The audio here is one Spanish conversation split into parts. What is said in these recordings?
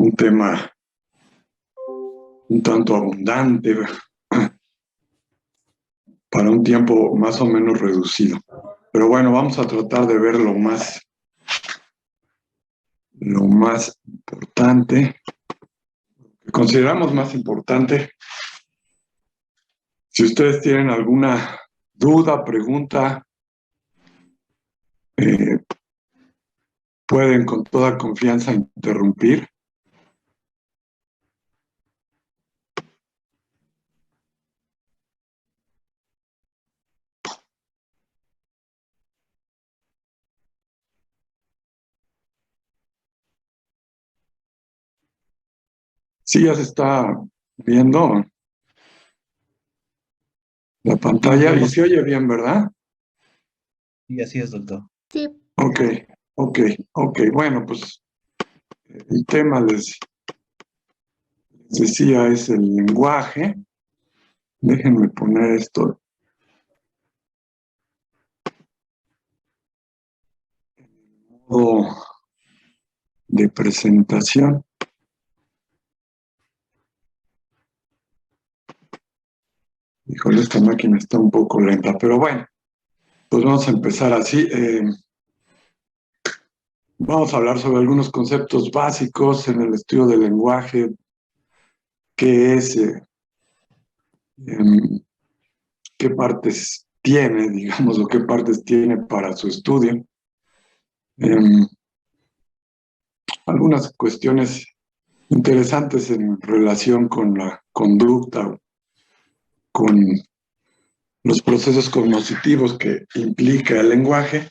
un tema un tanto abundante para un tiempo más o menos reducido. Pero bueno, vamos a tratar de ver lo más importante, que consideramos más importante. Si ustedes tienen alguna duda, pregunta, pueden con toda confianza interrumpir. Sí, ya se está viendo la pantalla y se oye bien, ¿verdad? Y así es, doctor. Sí. Ok. Bueno, pues el tema les decía es el lenguaje. Déjenme poner esto en modo de presentación. Híjole, esta máquina está un poco lenta, pero bueno, pues vamos a empezar así. Vamos a hablar sobre algunos conceptos básicos en el estudio del lenguaje, qué es, qué partes tiene, digamos, o qué partes tiene para su estudio. Algunas cuestiones interesantes en relación con la conducta, con los procesos cognitivos que implica el lenguaje,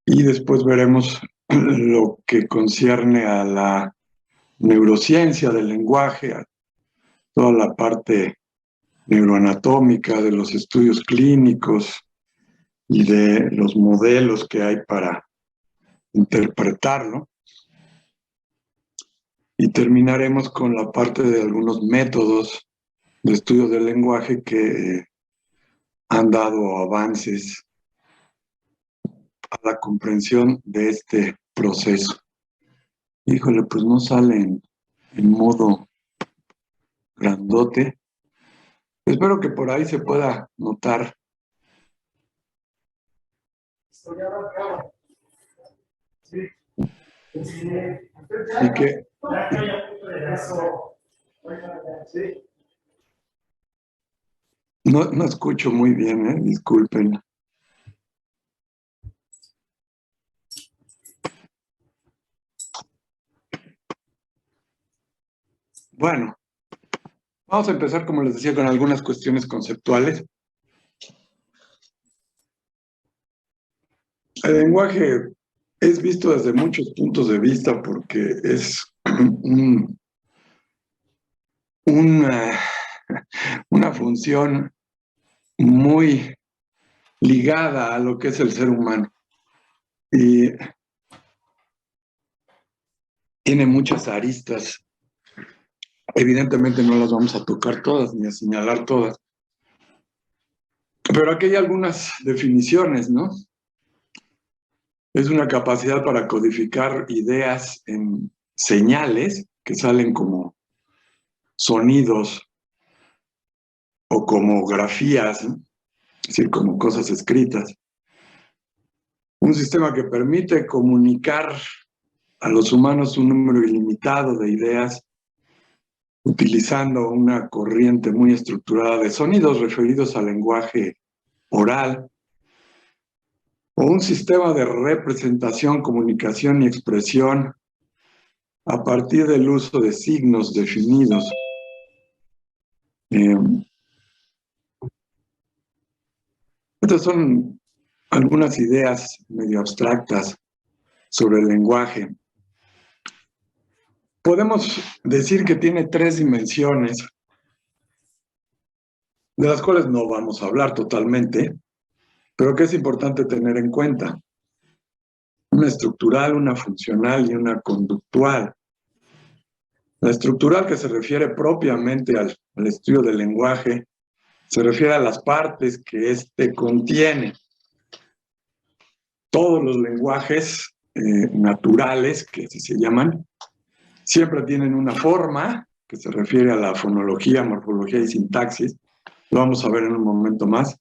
y después veremos lo que concierne a la neurociencia del lenguaje, a toda la parte neuroanatómica, de los estudios clínicos y de los modelos que hay para interpretarlo. Y terminaremos con la parte de algunos métodos de estudio del lenguaje que han dado avances a la comprensión de este proceso. Híjole, pues no sale en modo grandote. Espero que por ahí se pueda notar. Y que no escucho muy bien, disculpen. Bueno, vamos a empezar, como les decía, con algunas cuestiones conceptuales. El lenguaje es visto desde muchos puntos de vista porque es una función muy ligada a lo que es el ser humano. Y tiene muchas aristas. Evidentemente no las vamos a tocar todas ni a señalar todas. Pero aquí hay algunas definiciones, ¿no? Es una capacidad para codificar ideas en señales que salen como sonidos o como grafías, ¿no? Es decir, como cosas escritas. Un sistema que permite comunicar a los humanos un número ilimitado de ideas utilizando una corriente muy estructurada de sonidos referidos al lenguaje oral, o un sistema de representación, comunicación y expresión a partir del uso de signos definidos. Estas son algunas ideas medio abstractas sobre el lenguaje. Podemos decir que tiene 3 dimensiones, de las cuales no vamos a hablar totalmente, pero que es importante tener en cuenta. Una estructural, una funcional y una conductual. La estructural, que se refiere propiamente al estudio del lenguaje, se refiere a las partes que éste contiene. Todos los lenguajes naturales, que así se llaman, siempre tienen una forma que se refiere a la fonología, morfología y sintaxis. Lo vamos a ver en un momento más.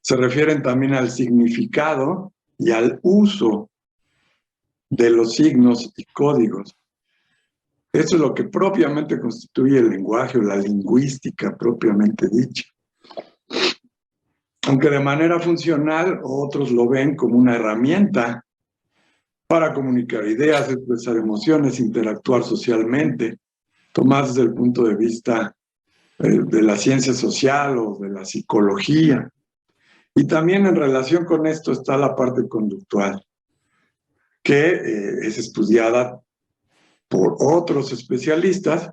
Se refieren también al significado y al uso de los signos y códigos. Eso es lo que propiamente constituye el lenguaje o la lingüística propiamente dicha. Aunque de manera funcional, otros lo ven como una herramienta para comunicar ideas, expresar emociones, interactuar socialmente, tomadas desde el punto de vista de la ciencia social o de la psicología. Y también en relación con esto está la parte conductual, que es estudiada por otros especialistas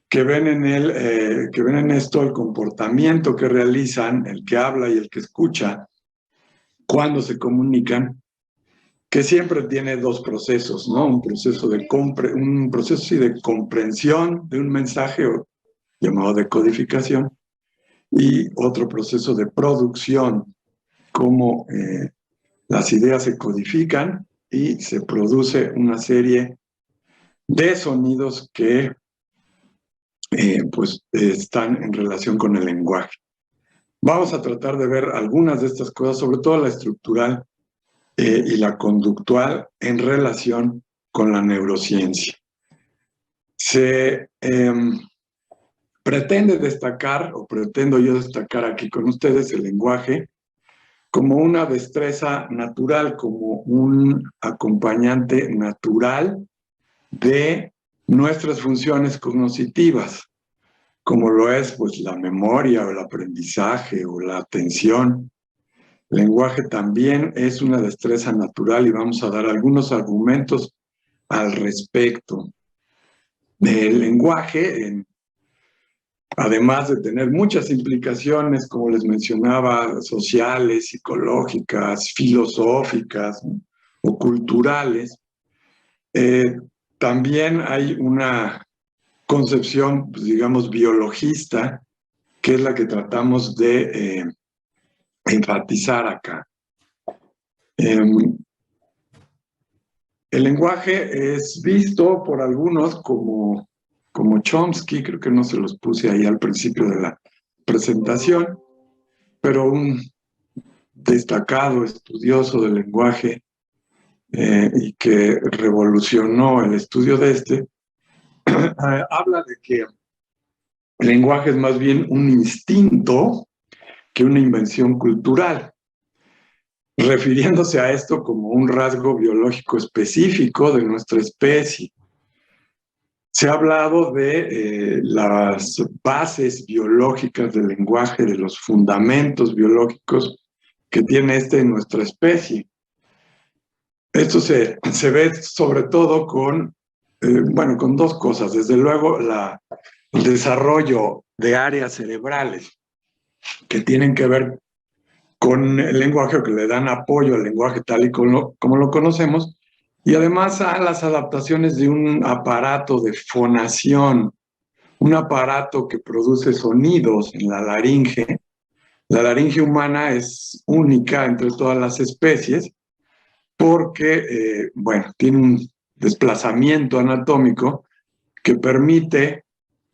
que ven en esto el comportamiento que realizan el que habla y el que escucha cuando se comunican, que siempre tiene dos procesos, ¿no? Un proceso de comprensión de un mensaje llamado decodificación y otro proceso de producción, cómo las ideas se codifican y se produce una serie de sonidos que pues están en relación con el lenguaje. Vamos a tratar de ver algunas de estas cosas, sobre todo la estructural y la conductual en relación con la neurociencia. Se pretende destacar, o pretendo yo destacar aquí con ustedes, el lenguaje como una destreza natural, como un acompañante natural de nuestras funciones cognitivas, como lo es pues la memoria o el aprendizaje o la atención. El lenguaje también es una destreza natural y vamos a dar algunos argumentos al respecto. El lenguaje, además de tener muchas implicaciones, como les mencionaba, sociales, psicológicas, filosóficas, ¿no?, o culturales, también hay una concepción, pues, digamos, biologista, que es la que tratamos de enfatizar acá. El lenguaje es visto por algunos como Chomsky, creo que no se los puse ahí al principio de la presentación, pero un destacado estudioso del lenguaje y que revolucionó el estudio de habla de que el lenguaje es más bien un instinto que una invención cultural, refiriéndose a esto como un rasgo biológico específico de nuestra especie. Se ha hablado de las bases biológicas del lenguaje, de los fundamentos biológicos que tiene en nuestra especie. Esto se ve sobre todo con dos cosas. Desde luego, el desarrollo de áreas cerebrales que tienen que ver con el lenguaje o que le dan apoyo al lenguaje tal y como lo conocemos, y además a las adaptaciones de un aparato de fonación, un aparato que produce sonidos en la laringe. La laringe humana es única entre todas las especies porque, tiene un desplazamiento anatómico que permite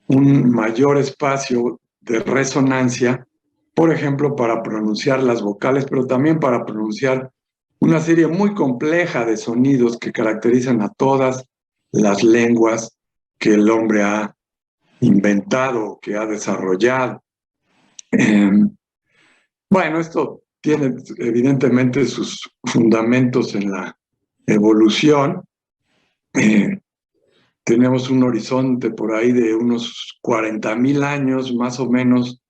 un mayor espacio de resonancia, por ejemplo, para pronunciar las vocales, pero también para pronunciar una serie muy compleja de sonidos que caracterizan a todas las lenguas que el hombre ha inventado, que ha desarrollado. Esto tiene evidentemente sus fundamentos en la evolución. Tenemos un horizonte por ahí de unos 40,000 años más o menos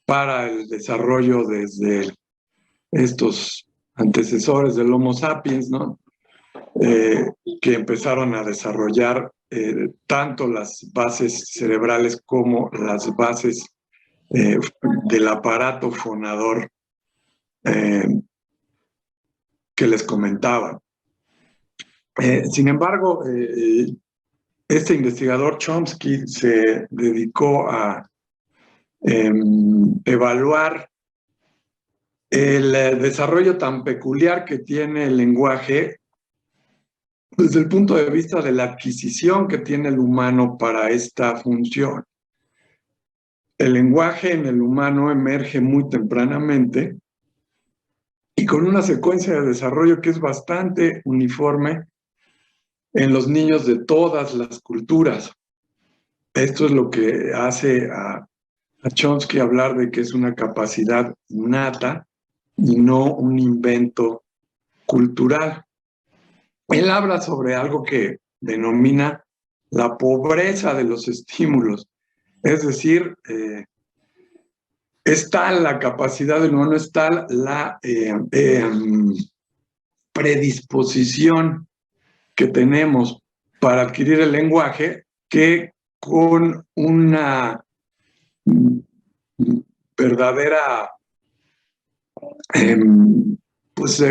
para el desarrollo desde estos antecesores del Homo sapiens, ¿no? Que empezaron a desarrollar tanto las bases cerebrales como las bases del aparato fonador que les comentaba. Sin embargo, este investigador Chomsky se dedicó a evaluar el desarrollo tan peculiar que tiene el lenguaje desde el punto de vista de la adquisición que tiene el humano para esta función. El lenguaje en el humano emerge muy tempranamente y con una secuencia de desarrollo que es bastante uniforme en los niños de todas las culturas. Esto es lo que hace a Chomsky hablar de que es una capacidad innata y no un invento cultural. Él habla sobre algo que denomina la pobreza de los estímulos, es decir, está la capacidad del humano, está la predisposición que tenemos para adquirir el lenguaje, que con una verdadera pues,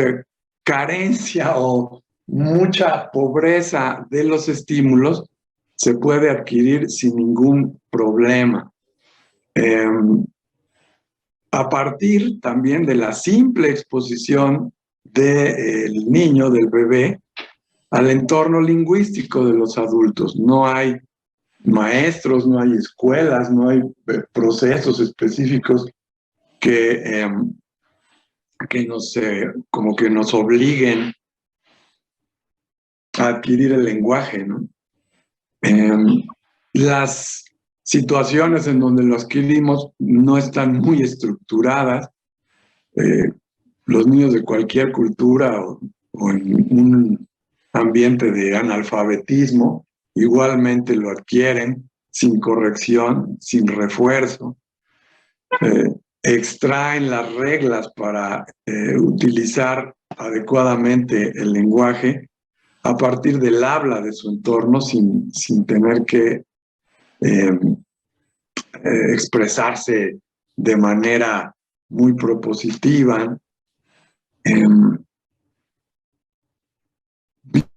carencia o mucha pobreza de los estímulos se puede adquirir sin ningún problema. A partir también de la simple exposición del niño, del bebé, al entorno lingüístico de los adultos. No hay maestros, no hay escuelas, no hay procesos específicos que como que nos obliguen a adquirir el lenguaje, ¿no? Las situaciones en donde lo adquirimos no están muy estructuradas. Los niños de cualquier cultura o en un ambiente de analfabetismo igualmente lo adquieren sin corrección, sin refuerzo. Extraen las reglas para utilizar adecuadamente el lenguaje a partir del habla de su entorno sin tener que expresarse de manera muy propositiva.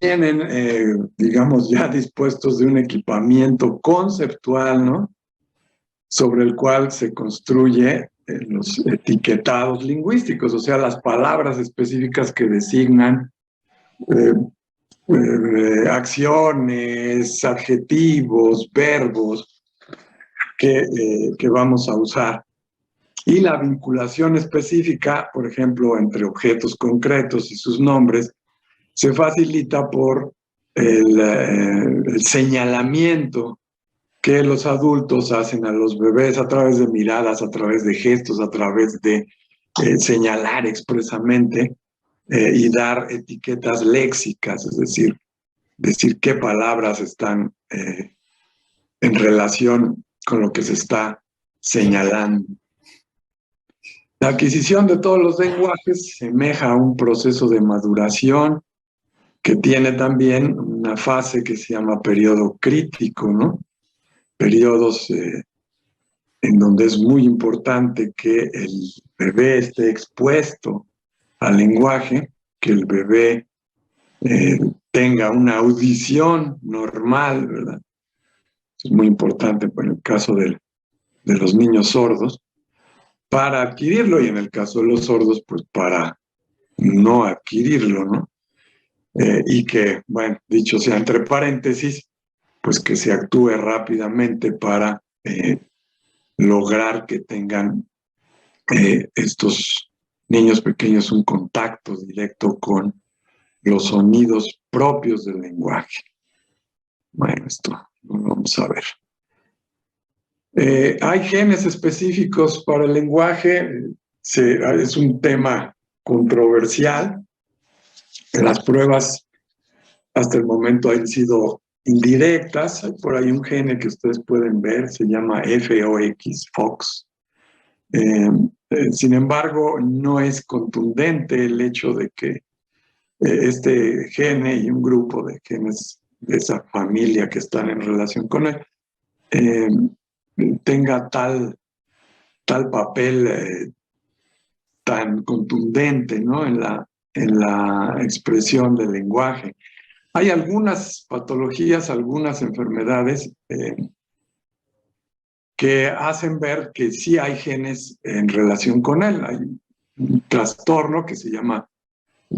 Vienen, digamos, ya dispuestos de un equipamiento conceptual, ¿no? Sobre el cual se construye los etiquetados lingüísticos, o sea, las palabras específicas que designan acciones, adjetivos, verbos que vamos a usar. Y la vinculación específica, por ejemplo, entre objetos concretos y sus nombres, se facilita por el señalamiento que los adultos hacen a los bebés a través de miradas, a través de gestos, a través de señalar expresamente y dar etiquetas léxicas, es decir qué palabras están en relación con lo que se está señalando. La adquisición de todos los lenguajes semeja a un proceso de maduración que tiene también una fase que se llama periodo crítico, ¿no? Periodos en donde es muy importante que el bebé esté expuesto al lenguaje, que el bebé tenga una audición normal, ¿verdad? Es muy importante en el caso de los niños sordos, para adquirirlo, y en el caso de los sordos, pues para no adquirirlo, ¿no? Y que, bueno, dicho sea entre paréntesis, pues que se actúe rápidamente para lograr que tengan estos niños pequeños un contacto directo con los sonidos propios del lenguaje. Bueno, esto lo vamos a ver. Hay genes específicos para el lenguaje, es un tema controversial. Las pruebas hasta el momento han sido indirectas. Hay por ahí un gene que ustedes pueden ver, se llama FOX. Sin embargo, no es contundente el hecho de que este gene y un grupo de genes de esa familia que están en relación con él tenga tal papel tan contundente, ¿no? en la expresión del lenguaje. Hay algunas patologías, algunas enfermedades que hacen ver que sí hay genes en relación con él. Hay un trastorno que se llama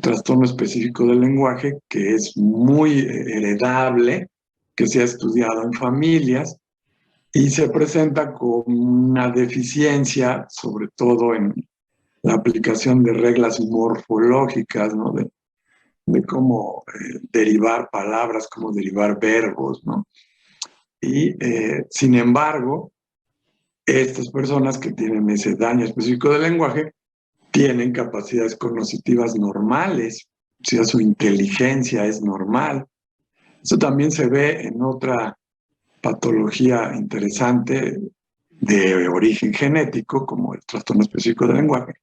trastorno específico del lenguaje, que es muy heredable, que se ha estudiado en familias y se presenta con una deficiencia, sobre todo en la aplicación de reglas morfológicas, ¿no? De cómo derivar palabras, cómo derivar verbos, ¿no? Y, sin embargo, estas personas que tienen ese daño específico del lenguaje tienen capacidades cognitivas normales, o sea, su inteligencia es normal. Eso también se ve en otra patología interesante de origen genético, como el trastorno específico del lenguaje.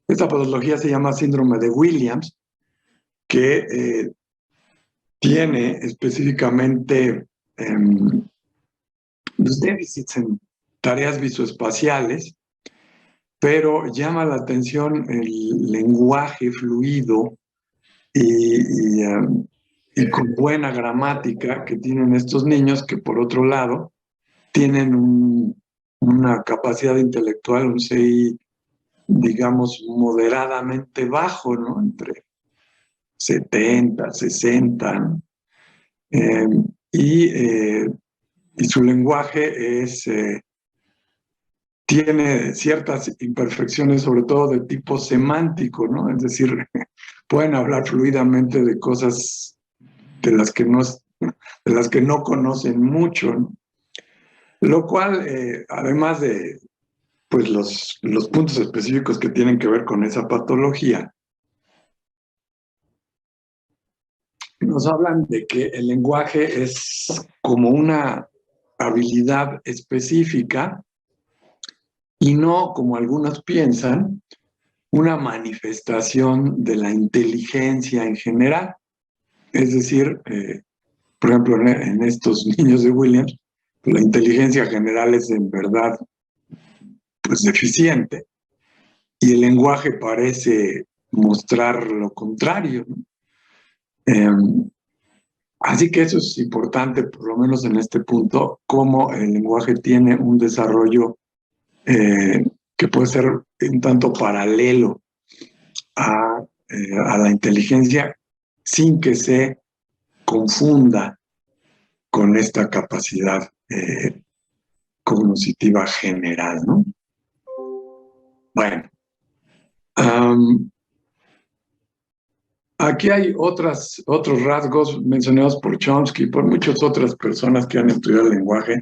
Esta patología se llama síndrome de Williams, que tiene específicamente los déficits en tareas visoespaciales, pero llama la atención el lenguaje fluido y con buena gramática que tienen estos niños, que por otro lado tienen una capacidad intelectual, un CI, digamos, moderadamente bajo, ¿no? Entre 70, 60, ¿no? Eh, y, eh, y su lenguaje tiene ciertas imperfecciones, sobre todo de tipo semántico, ¿no? Es decir, pueden hablar fluidamente de cosas de las que no conocen mucho, ¿no? Lo cual, además de pues, los puntos específicos que tienen que ver con esa patología, nos hablan de que el lenguaje es como una habilidad específica y no, como algunos piensan, una manifestación de la inteligencia en general. Es decir, por ejemplo, en estos niños de Williams, la inteligencia general es en verdad pues, deficiente y el lenguaje parece mostrar lo contrario, ¿no? Así que eso es importante, por lo menos en este punto, cómo el lenguaje tiene un desarrollo que puede ser un tanto paralelo a la inteligencia sin que se confunda con esta capacidad cognitiva general, ¿no? Bueno, aquí hay otros rasgos mencionados por Chomsky y por muchas otras personas que han estudiado el lenguaje,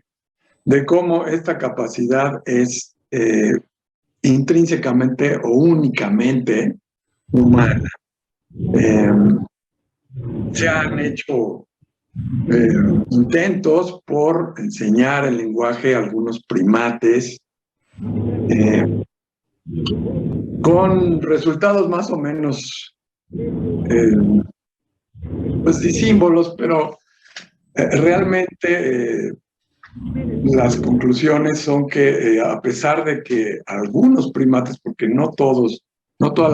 de cómo esta capacidad es intrínsecamente o únicamente humana. Se han hecho intentos por enseñar el lenguaje a algunos primates, con resultados más o menos pues disímbolos, pero realmente las conclusiones son que a pesar de que algunos primates, porque no todas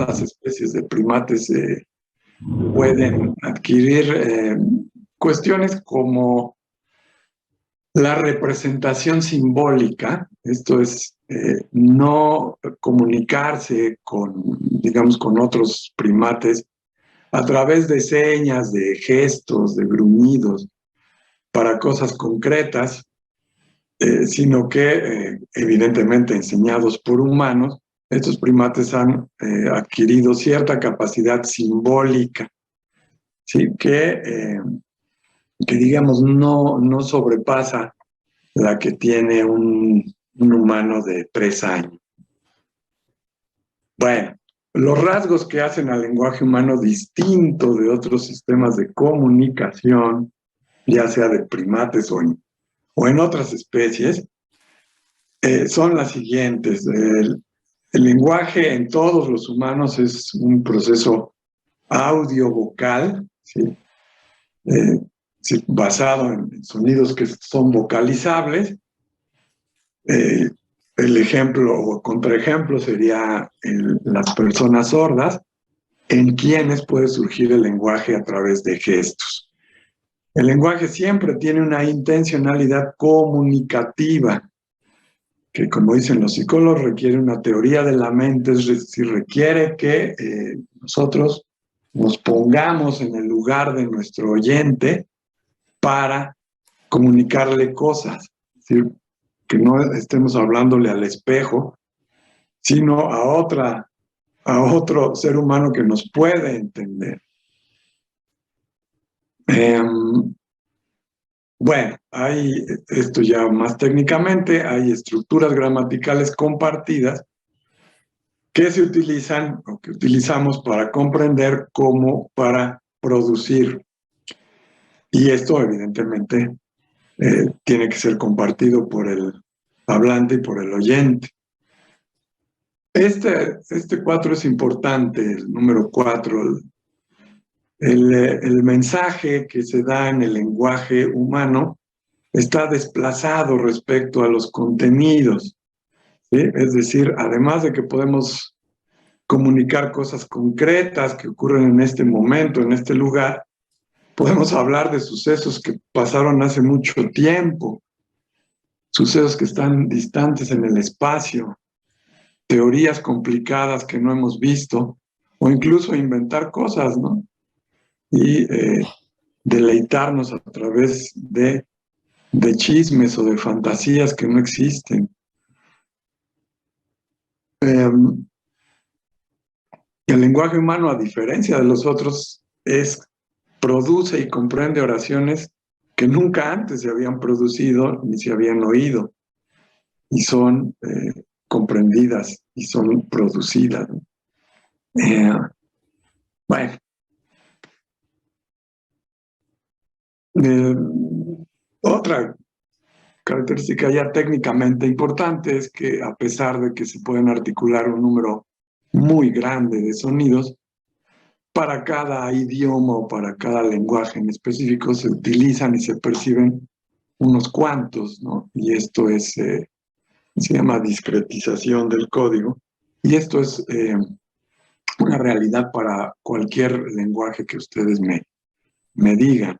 las especies de primates pueden adquirir cuestiones como la representación simbólica, esto es no comunicarse digamos, con otros primates a través de señas, de gestos, de gruñidos, para cosas concretas, sino que evidentemente enseñados por humanos, estos primates han adquirido cierta capacidad simbólica, ¿sí? Que digamos no sobrepasa la que tiene un humano de 3 años. Bueno, los rasgos que hacen al lenguaje humano distinto de otros sistemas de comunicación, ya sea de primates o en otras especies, son las siguientes. El lenguaje en todos los humanos es un proceso audio-vocal, ¿sí? Basado en sonidos que son vocalizables. El ejemplo o contraejemplo sería las personas sordas, en quienes puede surgir el lenguaje a través de gestos. El lenguaje siempre tiene una intencionalidad comunicativa, que como dicen los psicólogos requiere una teoría de la mente, es decir, requiere que nosotros nos pongamos en el lugar de nuestro oyente para comunicarle cosas. Es decir, que no estemos hablándole al espejo, sino a otro ser humano que nos puede entender. Bueno, hay esto ya más técnicamente, hay estructuras gramaticales compartidas que se utilizan o que utilizamos para comprender como para producir. Y esto evidentemente tiene que ser compartido por el hablante y por el oyente. Este 4 es importante, el número 4. El mensaje que se da en el lenguaje humano está desplazado respecto a los contenidos, ¿sí? Es decir, además de que podemos comunicar cosas concretas que ocurren en este momento, en este lugar, podemos hablar de sucesos que pasaron hace mucho tiempo, sucesos que están distantes en el espacio, teorías complicadas que no hemos visto, o incluso inventar cosas, ¿no? Y deleitarnos a través de chismes o de fantasías que no existen. El lenguaje humano, a diferencia de los otros, produce y comprende oraciones que nunca antes se habían producido ni se habían oído, y son comprendidas y son producidas. Bueno. Otra característica ya técnicamente importante es que, a pesar de que se pueden articular un número muy grande de sonidos, para cada idioma o para cada lenguaje en específico se utilizan y se perciben unos cuantos, ¿no? Y esto se llama discretización del código. Y esto es una realidad para cualquier lenguaje que ustedes me digan.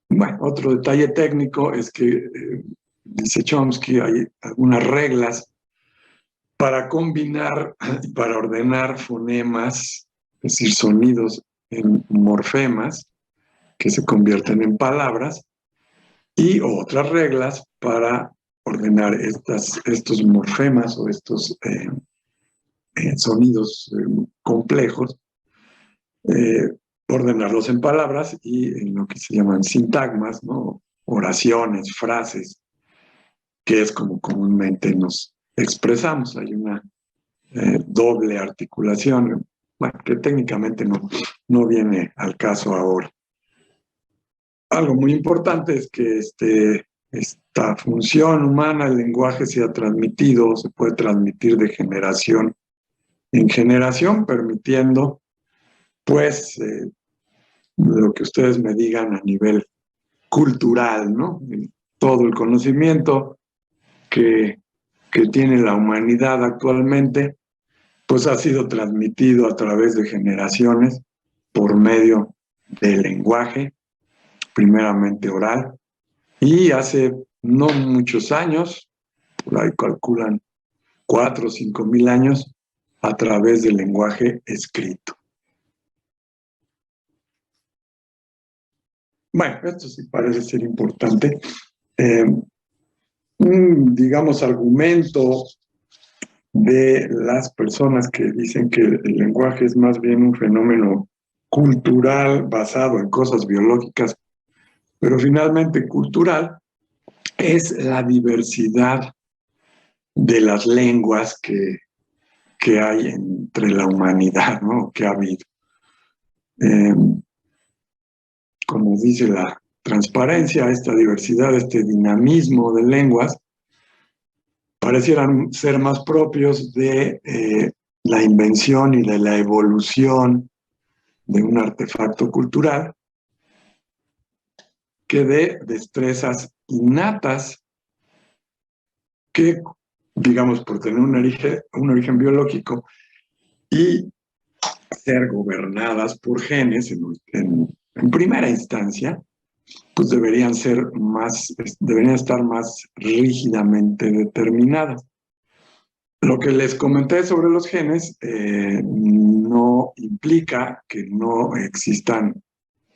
Bueno, otro detalle técnico es que, dice Chomsky, hay algunas reglas para combinar y para ordenar fonemas, es decir, sonidos en morfemas que se convierten en palabras, y otras reglas para ordenar estos morfemas o estos sonidos complejos, ordenarlos en palabras y en lo que se llaman sintagmas, ¿no? Oraciones, frases, que es como comúnmente nos expresamos. Hay una doble articulación, bueno, que técnicamente no viene al caso ahora. Algo muy importante es que esta función humana, el lenguaje, se ha transmitido, se puede transmitir de generación en generación, permitiendo, pues, lo que ustedes me digan a nivel cultural, ¿no? Todo el conocimiento que tiene la humanidad actualmente, pues ha sido transmitido a través de generaciones por medio del lenguaje, primeramente oral, y hace no muchos años, por ahí calculan 4 o 5 mil años, a través del lenguaje escrito. Bueno, esto sí parece ser importante. Digamos, argumento de las personas que dicen que el lenguaje es más bien un fenómeno cultural basado en cosas biológicas, pero finalmente cultural, es la diversidad de las lenguas que hay entre la humanidad, ¿no? Que ha habido. Como dice la transparencia, esta diversidad, este dinamismo de lenguas, parecieran ser más propios de la invención y de la evolución de un artefacto cultural que de destrezas innatas que, digamos, por tener un origen biológico y ser gobernadas por genes en primera instancia, pues deberían estar más rígidamente determinadas. Lo que les comenté sobre los genes no implica que no existan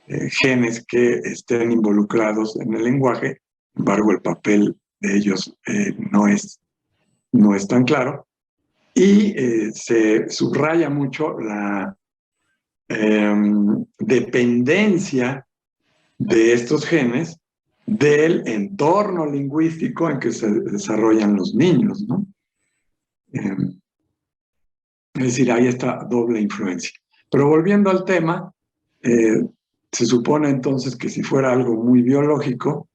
genes que estén involucrados en el lenguaje. Sin embargo, el papel de ellos no es tan claro. Y se subraya mucho la dependencia de estos genes del entorno lingüístico en que se desarrollan los niños, ¿no? Es decir, hay esta doble influencia. Pero volviendo al tema, se supone entonces que si fuera algo muy biológico,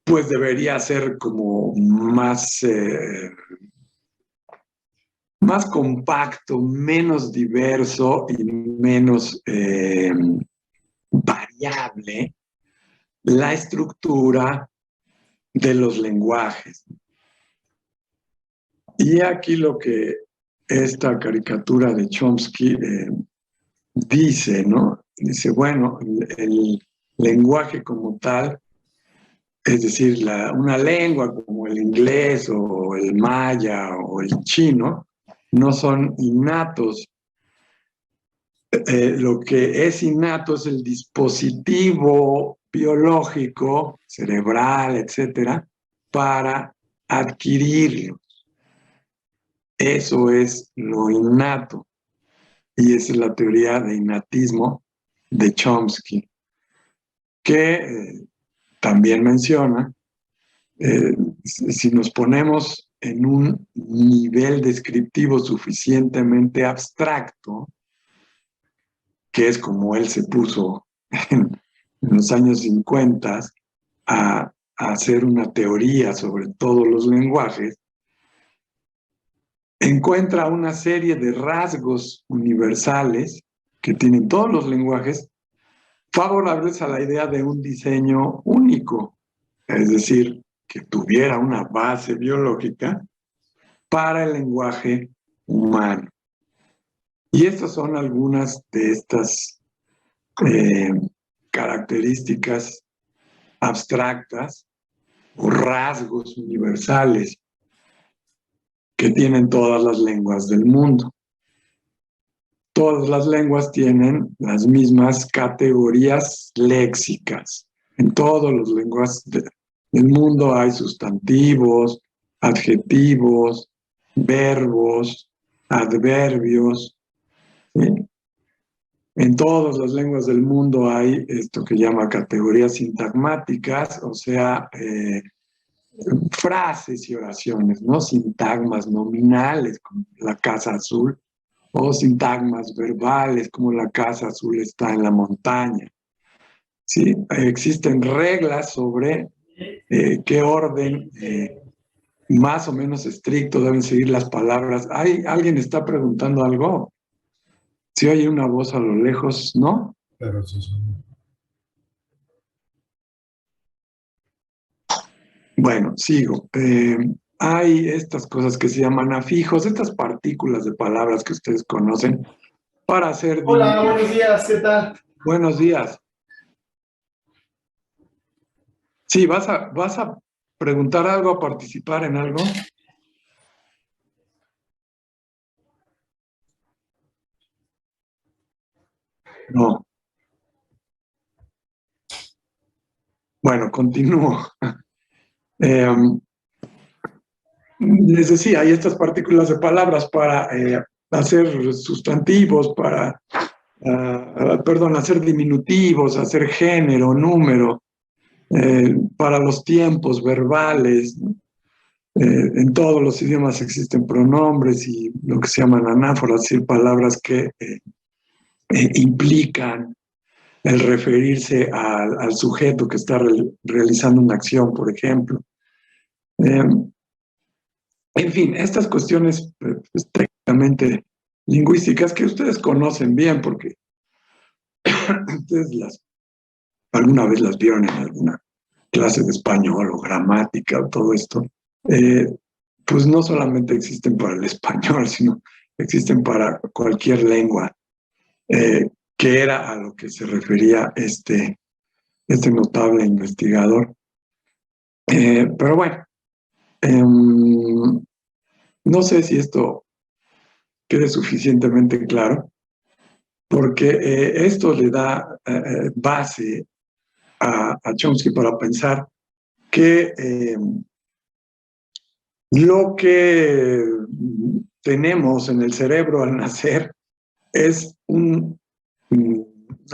pues debería ser como más compacto, menos diverso y menos variable la estructura de los lenguajes. Y aquí lo que esta caricatura de Chomsky dice, ¿no? Dice, bueno, el lenguaje como tal, es decir, una lengua como el inglés o el maya o el chino, no son innatos. Lo que es innato es el dispositivo biológico, cerebral, etcétera, para adquirirlo. Eso es lo innato. Y esa es la teoría de innatismo de Chomsky, que también menciona, si nos ponemos en un nivel descriptivo suficientemente abstracto, que es como él se puso en los años 50 a hacer una teoría sobre todos los lenguajes, encuentra una serie de rasgos universales que tienen todos los lenguajes favorables a la idea de un diseño único, es decir, que tuviera una base biológica para el lenguaje humano. Y estas son algunas de estas características abstractas o rasgos universales que tienen todas las lenguas del mundo. Todas las lenguas tienen las mismas categorías léxicas. En todos los lenguajes del mundo hay sustantivos, adjetivos, verbos, adverbios. ¿Sí? En todas las lenguas del mundo hay esto que llama categorías sintagmáticas, o sea, frases y oraciones, ¿no? Sintagmas nominales, como la casa azul, o sintagmas verbales, como la casa azul está en la montaña. ¿Sí? Existen reglas sobre qué orden más o menos estricto deben seguir las palabras. ¿Alguien está preguntando algo? Si oye una voz a lo lejos, ¿no? Pero sí son. Bueno, sigo. Hay estas cosas que se llaman afijos, estas partículas de palabras que ustedes conocen para hacer... Hola, buenos días, ¿qué tal? Buenos días. Sí, ¿vas a preguntar algo, a participar en algo? No. Bueno, continúo. Les decía, hay estas partículas de palabras para hacer sustantivos, para, hacer diminutivos, hacer género, número, para los tiempos verbales. En todos los idiomas existen pronombres y lo que se llaman anáforas, es decir, palabras que implican el referirse al sujeto que está realizando una acción, por ejemplo. En fin, estas cuestiones estrictamente lingüísticas que ustedes conocen bien porque ustedes alguna vez las vieron en alguna clase de español o gramática o todo esto, pues no solamente existen para el español, sino existen para cualquier lengua, que era a lo que se refería este notable investigador. Pero bueno, No sé si esto quede suficientemente claro, porque esto le da base a Chomsky para pensar que lo que tenemos en el cerebro al nacer es una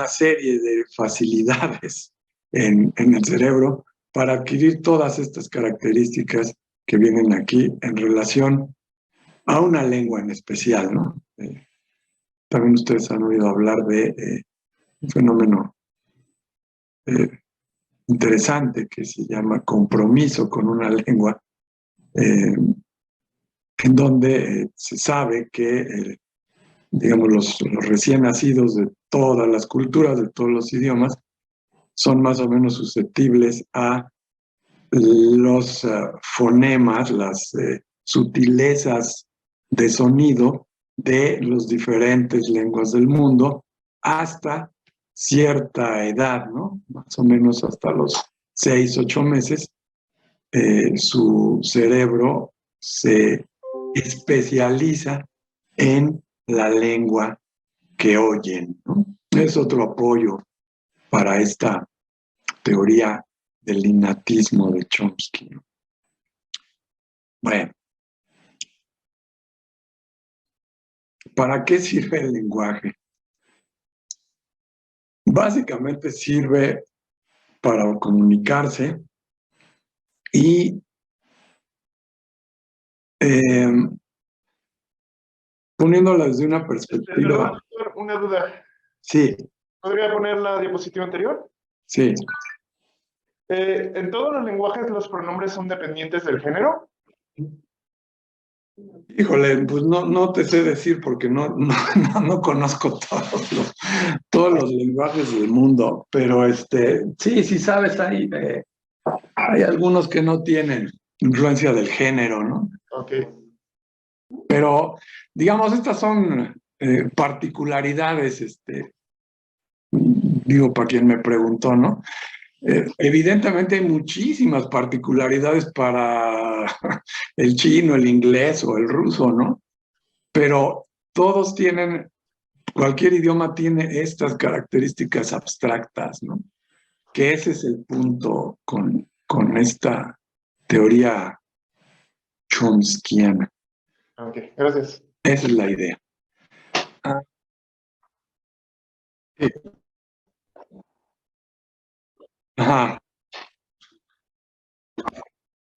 serie de facilidades en el cerebro para adquirir todas estas características que vienen aquí en relación a una lengua en especial, ¿no? También ustedes han oído hablar de un fenómeno eh, interesante que se llama compromiso con una lengua, en donde se sabe que, digamos, los recién nacidos de todas las culturas, de todos los idiomas, son más o menos susceptibles a los fonemas, las sutilezas de sonido de las diferentes lenguas del mundo hasta cierta edad, ¿no? Más o menos hasta los 6, 8 meses, su cerebro se especializa en la lengua que oyen, ¿no? Es otro apoyo para esta teoría del innatismo de Chomsky. Bueno, ¿para qué sirve el lenguaje? Básicamente sirve para comunicarse y poniéndola desde una perspectiva... Perdón, doctor, una duda. Sí, ¿Podría poner la diapositiva anterior? sí. ¿En todos los lenguajes los pronombres son dependientes del género? Híjole, pues no te sé decir porque no conozco todos los lenguajes del mundo, pero sí, sabes, hay algunos que no tienen influencia del género, ¿no? Ok. Pero, digamos, estas son particularidades, digo, para quien me preguntó, ¿no? Evidentemente hay muchísimas particularidades para el chino, el inglés o el ruso, ¿no? Pero todos tienen, cualquier idioma tiene estas características abstractas, ¿no? Que ese es el punto con esta teoría chomskiana. Ok, gracias. Esa es la idea. Ah, sí. Ajá,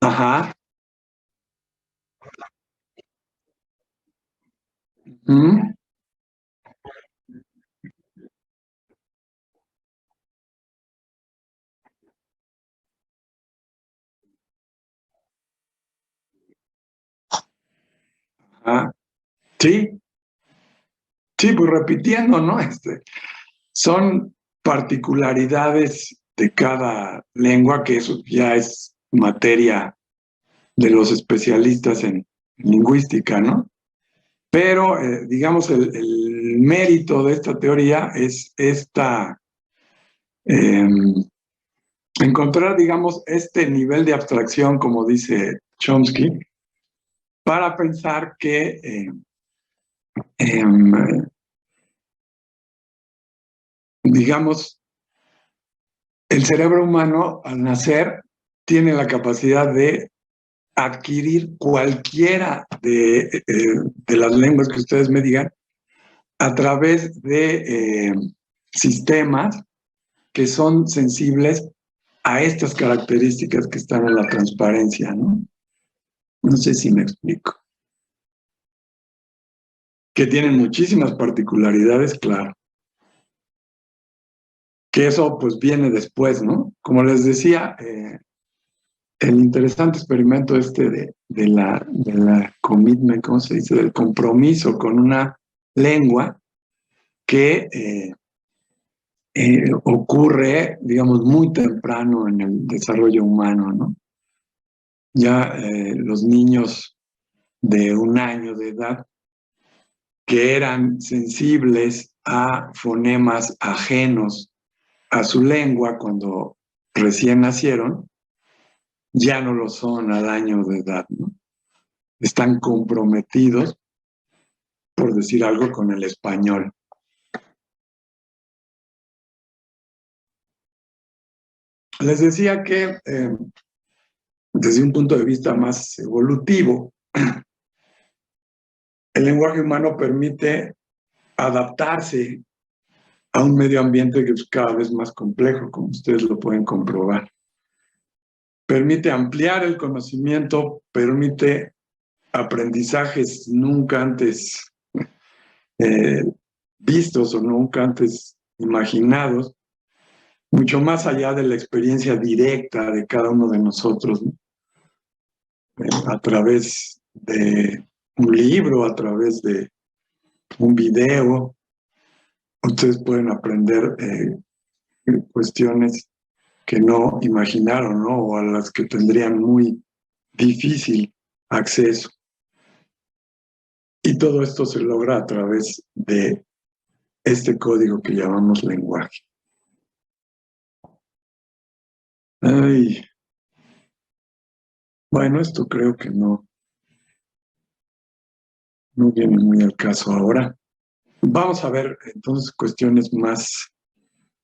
ajá. ¿Mm? Ajá. Sí, sí, pues repitiendo, ¿no? Son particularidades de cada lengua, que eso ya es materia de los especialistas en lingüística, ¿no? Pero, digamos, el mérito de esta teoría es eh, encontrar, digamos, este nivel de abstracción, como dice Chomsky, para pensar que digamos, el cerebro humano al nacer tiene la capacidad de adquirir cualquiera de las lenguas que ustedes me digan a través de sistemas que son sensibles a estas características que están en la transparencia, ¿no? No sé si me explico. Que tienen muchísimas particularidades, claro. Que eso pues viene después, ¿no? Como les decía, el interesante experimento de la commitment, ¿cómo se dice? Del compromiso con una lengua que ocurre, digamos, muy temprano en el desarrollo humano, ¿no? Ya los niños de 1 año de edad que eran sensibles a fonemas ajenos a su lengua cuando recién nacieron, ya no lo son al año de edad, ¿no? Están comprometidos, por decir algo, con el español. Les decía que desde un punto de vista más evolutivo, el lenguaje humano permite adaptarse a un medio ambiente que es cada vez más complejo, como ustedes lo pueden comprobar. Permite ampliar el conocimiento, permite aprendizajes nunca antes vistos o nunca antes imaginados, mucho más allá de la experiencia directa de cada uno de nosotros, ¿no? A través de un libro, a través de un video, ustedes pueden aprender cuestiones que no imaginaron, ¿no? O a las que tendrían muy difícil acceso. Y todo esto se logra a través de este código que llamamos lenguaje. Ay. Bueno, esto creo que no viene muy al caso ahora. Vamos a ver entonces cuestiones más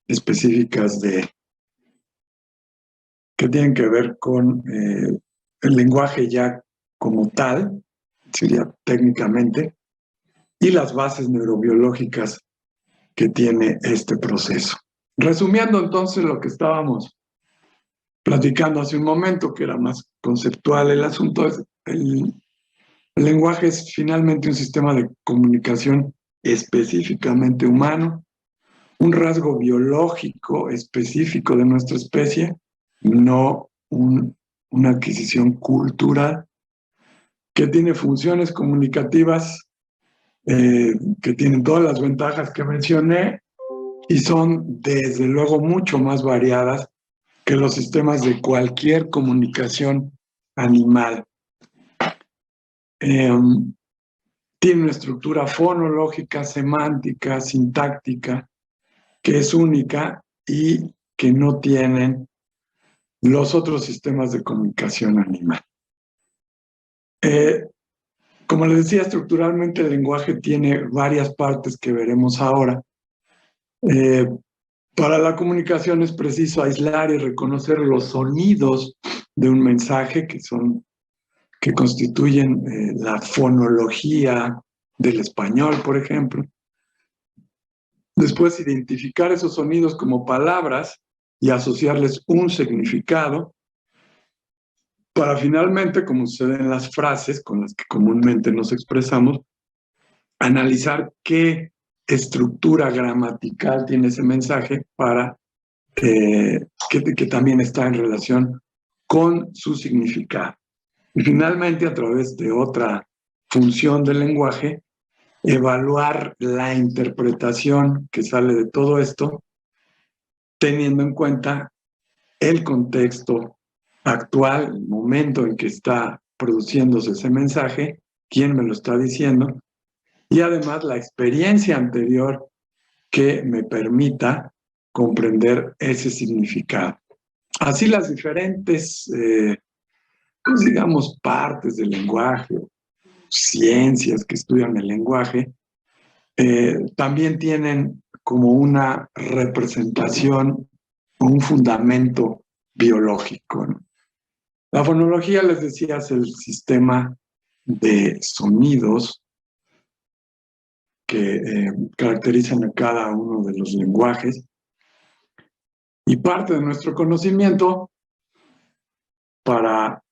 específicas que tienen que ver con el lenguaje ya como tal, sería técnicamente, y las bases neurobiológicas que tiene este proceso. Resumiendo entonces lo que estábamos platicando hace un momento, que era más conceptual el asunto, es el lenguaje es finalmente un sistema de comunicación específicamente humano, un rasgo biológico específico de nuestra especie, no una adquisición cultural, que tiene funciones comunicativas que tienen todas las ventajas que mencioné y son desde luego mucho más variadas que los sistemas de cualquier comunicación animal. Tiene una estructura fonológica, semántica, sintáctica, que es única y que no tienen los otros sistemas de comunicación animal. Como les decía, estructuralmente el lenguaje tiene varias partes que veremos ahora. Para la comunicación es preciso aislar y reconocer los sonidos de un mensaje que constituyen la fonología del español, por ejemplo. Después, identificar esos sonidos como palabras y asociarles un significado para finalmente, como sucede en las frases con las que comúnmente nos expresamos, analizar qué estructura gramatical tiene ese mensaje para que también está en relación con su significado. Y finalmente, a través de otra función del lenguaje, evaluar la interpretación que sale de todo esto, teniendo en cuenta el contexto actual, el momento en que está produciéndose ese mensaje, quién me lo está diciendo, y además la experiencia anterior que me permita comprender ese significado. Así las diferentes, pues digamos, partes del lenguaje, ciencias que estudian el lenguaje, también tienen como una representación, un fundamento biológico, ¿no? La fonología, les decía, es el sistema de sonidos que caracterizan a cada uno de los lenguajes. Y parte de nuestro conocimiento para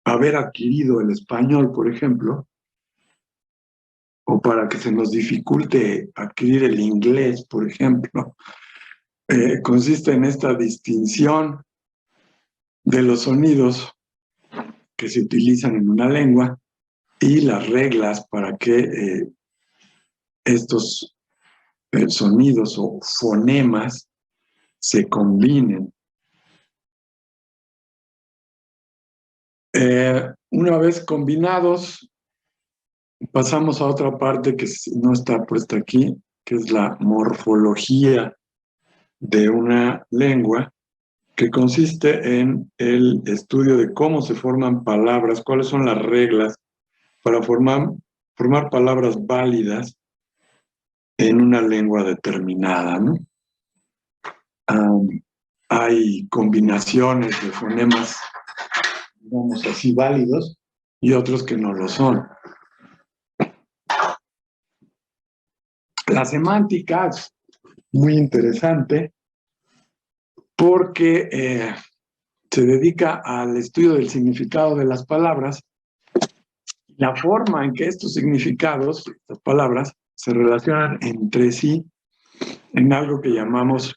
haber adquirido el español, por ejemplo, o para que se nos dificulte adquirir el inglés, por ejemplo, consiste en esta distinción de los sonidos que se utilizan en una lengua y las reglas para que estos sonidos o fonemas se combinen. Una vez combinados, pasamos a otra parte que no está puesta aquí, que es la morfología de una lengua, que consiste en el estudio de cómo se forman palabras, cuáles son las reglas para formar palabras válidas en una lengua determinada, ¿no? Hay combinaciones de fonemas, digamos así, válidos y otros que no lo son. La semántica es muy interesante porque se dedica al estudio del significado de las palabras, la forma en que estos significados, estas palabras, se relacionan entre sí en algo que llamamos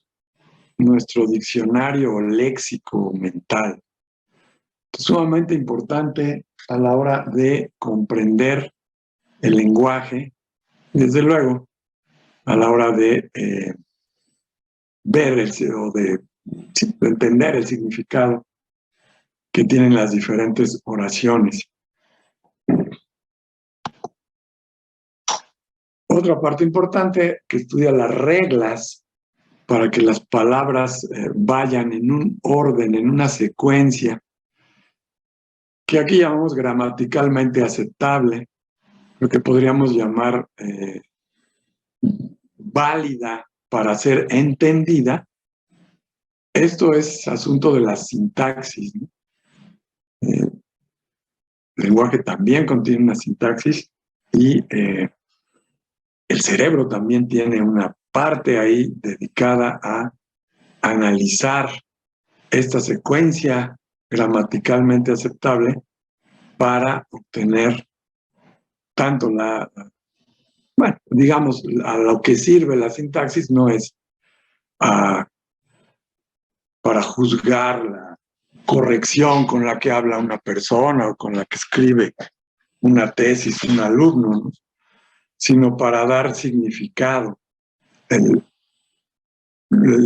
nuestro diccionario o léxico mental. Es sumamente importante a la hora de comprender el lenguaje, desde luego, a la hora de ver o de entender el significado que tienen las diferentes oraciones. Otra parte importante que estudia las reglas para que las palabras vayan en un orden, en una secuencia, que aquí llamamos gramaticalmente aceptable, lo que podríamos llamar válida para ser entendida. Esto es asunto de la sintaxis, ¿no? El lenguaje también contiene una sintaxis y el cerebro también tiene una parte ahí dedicada a analizar esta secuencia gramaticalmente aceptable para obtener tanto bueno, digamos, a lo que sirve la sintaxis no es para juzgar la corrección con la que habla una persona o con la que escribe una tesis un alumno, ¿no? Sino para dar significado. El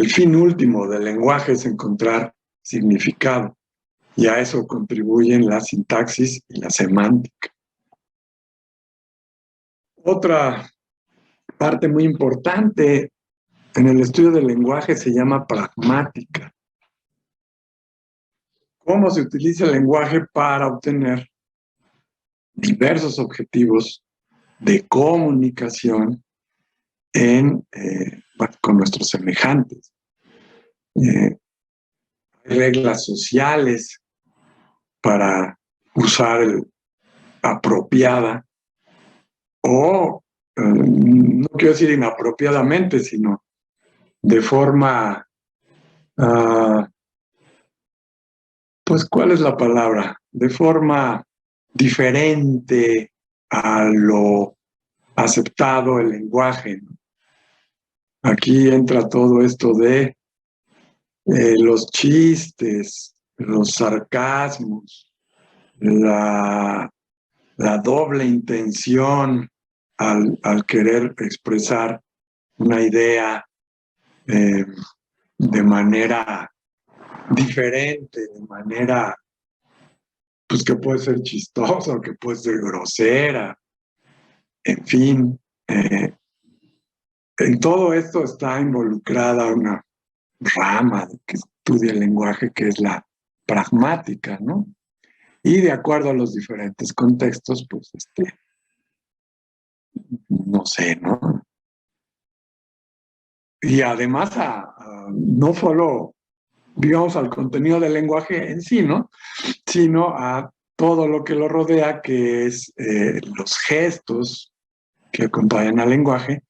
fin último del lenguaje es encontrar significado, y a eso contribuyen la sintaxis y la semántica. Otra parte muy importante en el estudio del lenguaje se llama pragmática. ¿Cómo se utiliza el lenguaje para obtener diversos objetivos de comunicación con nuestros semejantes? Hay reglas sociales para usar apropiada o, no quiero decir inapropiadamente, sino de forma, pues, ¿cuál es la palabra? De forma diferente a lo aceptado el lenguaje, ¿no? Aquí entra todo esto de los chistes, los sarcasmos, la doble intención al querer expresar una idea de manera diferente, de manera, pues, que puede ser chistosa, que puede ser grosera, en fin. En todo esto está involucrada una rama que estudia el lenguaje, que es la pragmática, ¿no? Y de acuerdo a los diferentes contextos, pues, no sé, ¿no? Y además no solo, digamos, al contenido del lenguaje en sí, ¿no? Sino a todo lo que lo rodea, que es los gestos que acompañan al lenguaje.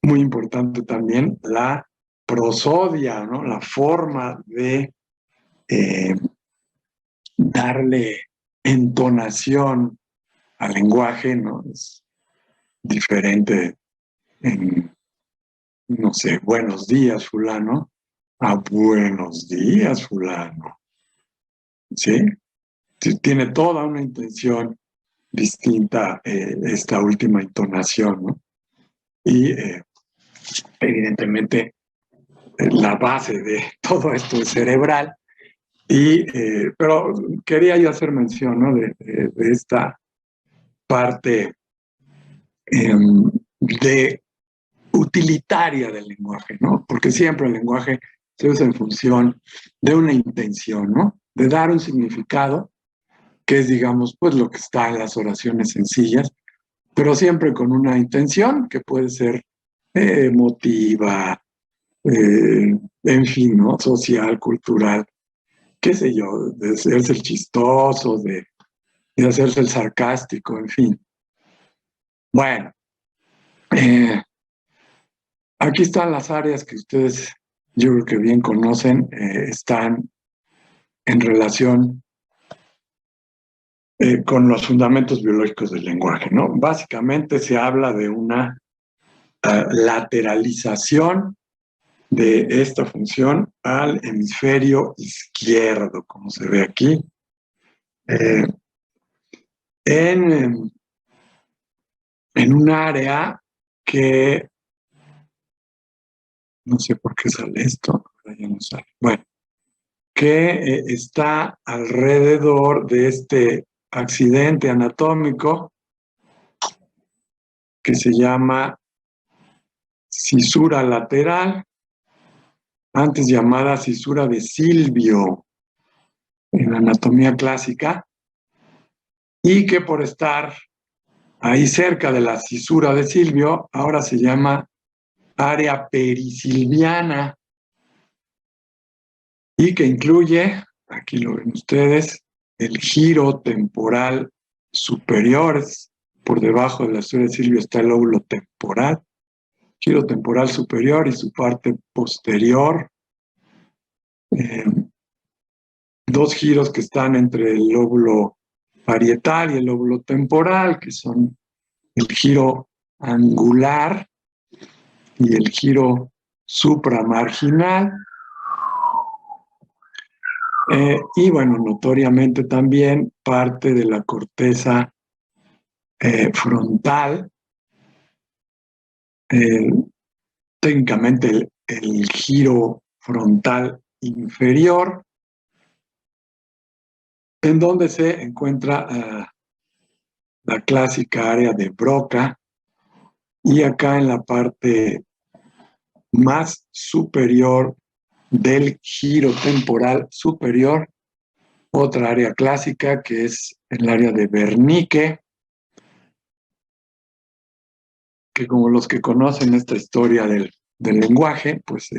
Muy importante también la prosodia, ¿no? La forma de darle entonación al lenguaje, ¿no? Es diferente en, no sé, buenos días, fulano, a buenos días, fulano. ¿Sí? Tiene toda una intención distinta esta última entonación, ¿no? Y evidentemente la base de todo esto es cerebral, pero quería yo hacer mención, ¿no? de esta parte de utilitaria del lenguaje, ¿no? Porque siempre el lenguaje se usa en función de una intención, ¿no? De dar un significado, que es, digamos, pues lo que está en las oraciones sencillas, pero siempre con una intención que puede ser emotiva, en fin, ¿no? Social, cultural, qué sé yo, de hacerse el chistoso, de hacerse el sarcástico, en fin. Bueno, aquí están las áreas que ustedes, yo creo que bien conocen, están en relación con los fundamentos biológicos del lenguaje, ¿no? Básicamente se habla de una lateralización de esta función al hemisferio izquierdo, como se ve aquí. En un área que, no sé por qué sale esto, ahora ya no sale. Bueno, que está alrededor de este accidente anatómico que se llama cisura lateral, antes llamada cisura de Silvio en la anatomía clásica, y que por estar ahí cerca de la cisura de Silvio, ahora se llama área perisilviana, y que incluye, aquí lo ven ustedes, el giro temporal superior. Por debajo de la cisura de Silvio está el lóbulo temporal, giro temporal superior y su parte posterior. Dos giros que están entre el lóbulo parietal y el lóbulo temporal, que son el giro angular y el giro supramarginal. Y bueno, notoriamente también parte de la corteza frontal, técnicamente el giro frontal inferior, en donde se encuentra la clásica área de Broca, y acá en la parte más superior del giro temporal superior, otra área clásica que es el área de Wernicke, que como los que conocen esta historia del lenguaje, pues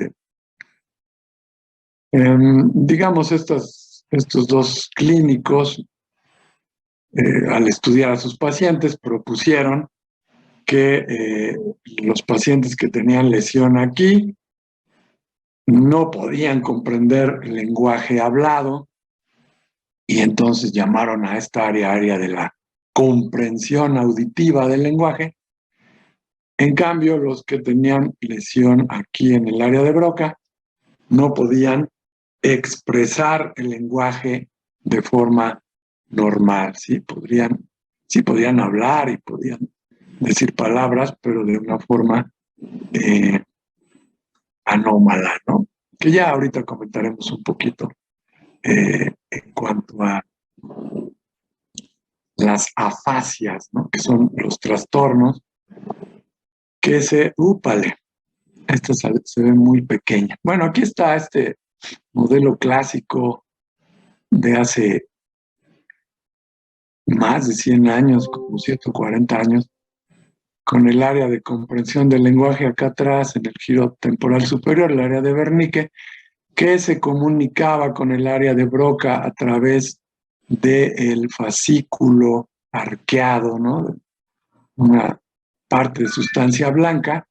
digamos estos dos clínicos, al estudiar a sus pacientes, propusieron que los pacientes que tenían lesión aquí no podían comprender el lenguaje hablado, y entonces llamaron a esta área de la comprensión auditiva del lenguaje. En cambio, los que tenían lesión aquí en el área de Broca no podían expresar el lenguaje de forma normal. Sí podían hablar y podían decir palabras, pero de una forma anómala, ¿no? Que ya ahorita comentaremos un poquito en cuanto a las afasias, ¿no? Que son los trastornos que esta se ve muy pequeña. Bueno, aquí está este modelo clásico de hace más de 100 años, como 140 años, con el área de comprensión del lenguaje acá atrás, en el giro temporal superior, el área de Wernicke, que se comunicaba con el área de Broca a través del fascículo arqueado, ¿no? Una parte de sustancia blanca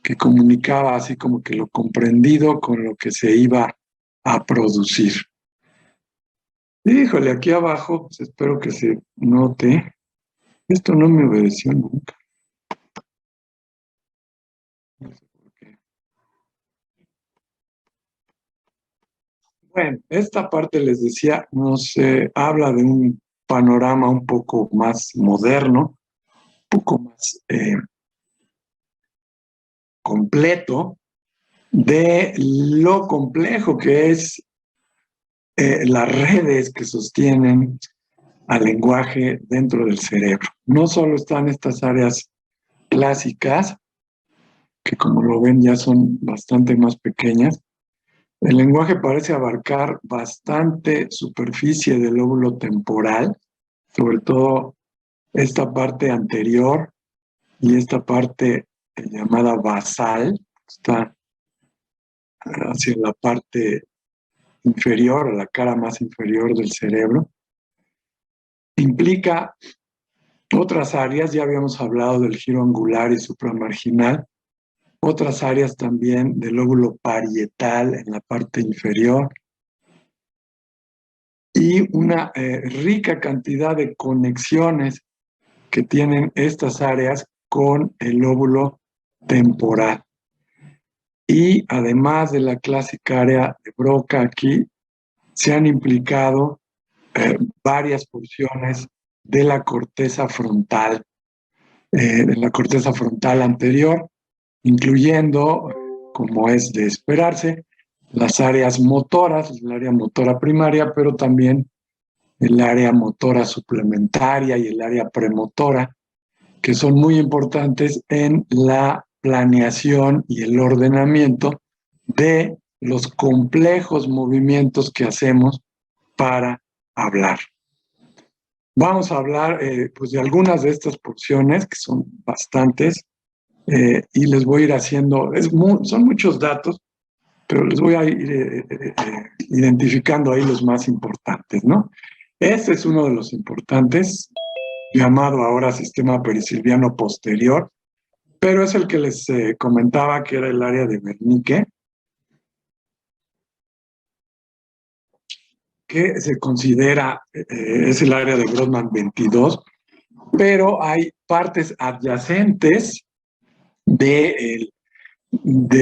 que comunicaba así como que lo comprendido con lo que se iba a producir. Híjole, aquí abajo, pues espero que se note. Esto no me obedeció nunca. No sé por qué. Bueno, esta parte les decía, nos habla de un panorama un poco más moderno, un poco más completo de lo complejo que es las redes que sostienen al lenguaje dentro del cerebro. No solo están estas áreas clásicas, que como lo ven ya son bastante más pequeñas, El lenguaje parece abarcar bastante superficie del lóbulo temporal, sobre todo esta parte anterior y esta parte llamada basal, está hacia la parte inferior, a la cara más inferior del cerebro. Implica otras áreas, ya habíamos hablado del giro angular y supramarginal, otras áreas también del lóbulo parietal en la parte inferior, y una rica cantidad de conexiones que tienen estas áreas con el lóbulo temporal. Y además de la clásica área de Broca aquí, se han implicado varias porciones de la corteza frontal, anterior, incluyendo, como es de esperarse, las áreas motoras, el área motora primaria, pero también el área motora suplementaria y el área premotora, que son muy importantes en la planeación y el ordenamiento de los complejos movimientos que hacemos para hablar. Vamos a hablar pues de algunas de estas porciones, que son bastantes, y les voy a ir haciendo, son muchos datos, pero les voy a ir identificando ahí los más importantes, ¿no? Este es uno de los importantes, llamado ahora sistema perisilviano posterior, pero es el que les comentaba que era el área de Wernicke, que se considera, es el área de Brodmann 22, pero hay partes adyacentes de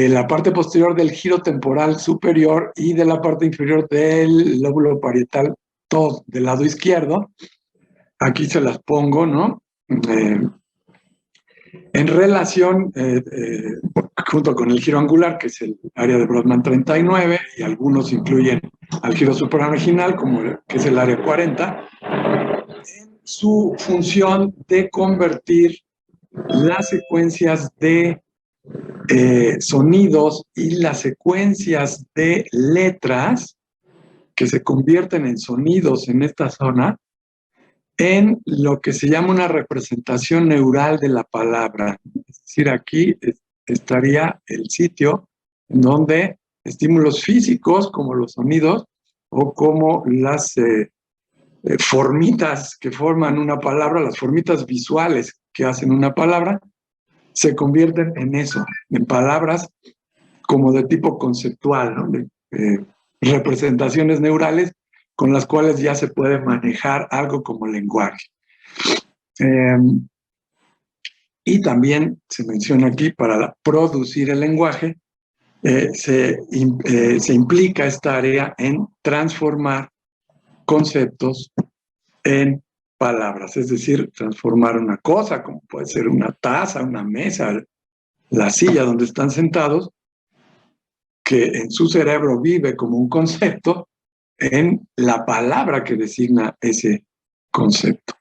la parte posterior del giro temporal superior y de la parte inferior del lóbulo parietal, todo del lado izquierdo. Aquí se las pongo, ¿no? En relación, junto con el giro angular, que es el área de Brodmann 39, y algunos incluyen al giro supramarginal, que es el área 40, en su función de convertir las secuencias de sonidos y las secuencias de letras que se convierten en sonidos en esta zona, en lo que se llama una representación neural de la palabra. Es decir, aquí estaría el sitio en donde estímulos físicos como los sonidos o como las formitas que forman una palabra, las formitas visuales que hacen una palabra, se convierten en eso, en palabras como de tipo conceptual, ¿no? De representaciones neurales con las cuales ya se puede manejar algo como lenguaje. Y también se menciona aquí, para producir el lenguaje, se implica esta área en transformar conceptos en palabras, es decir, transformar una cosa, como puede ser una taza, una mesa, la silla donde están sentados, que en su cerebro vive como un concepto, en la palabra que designa ese concepto.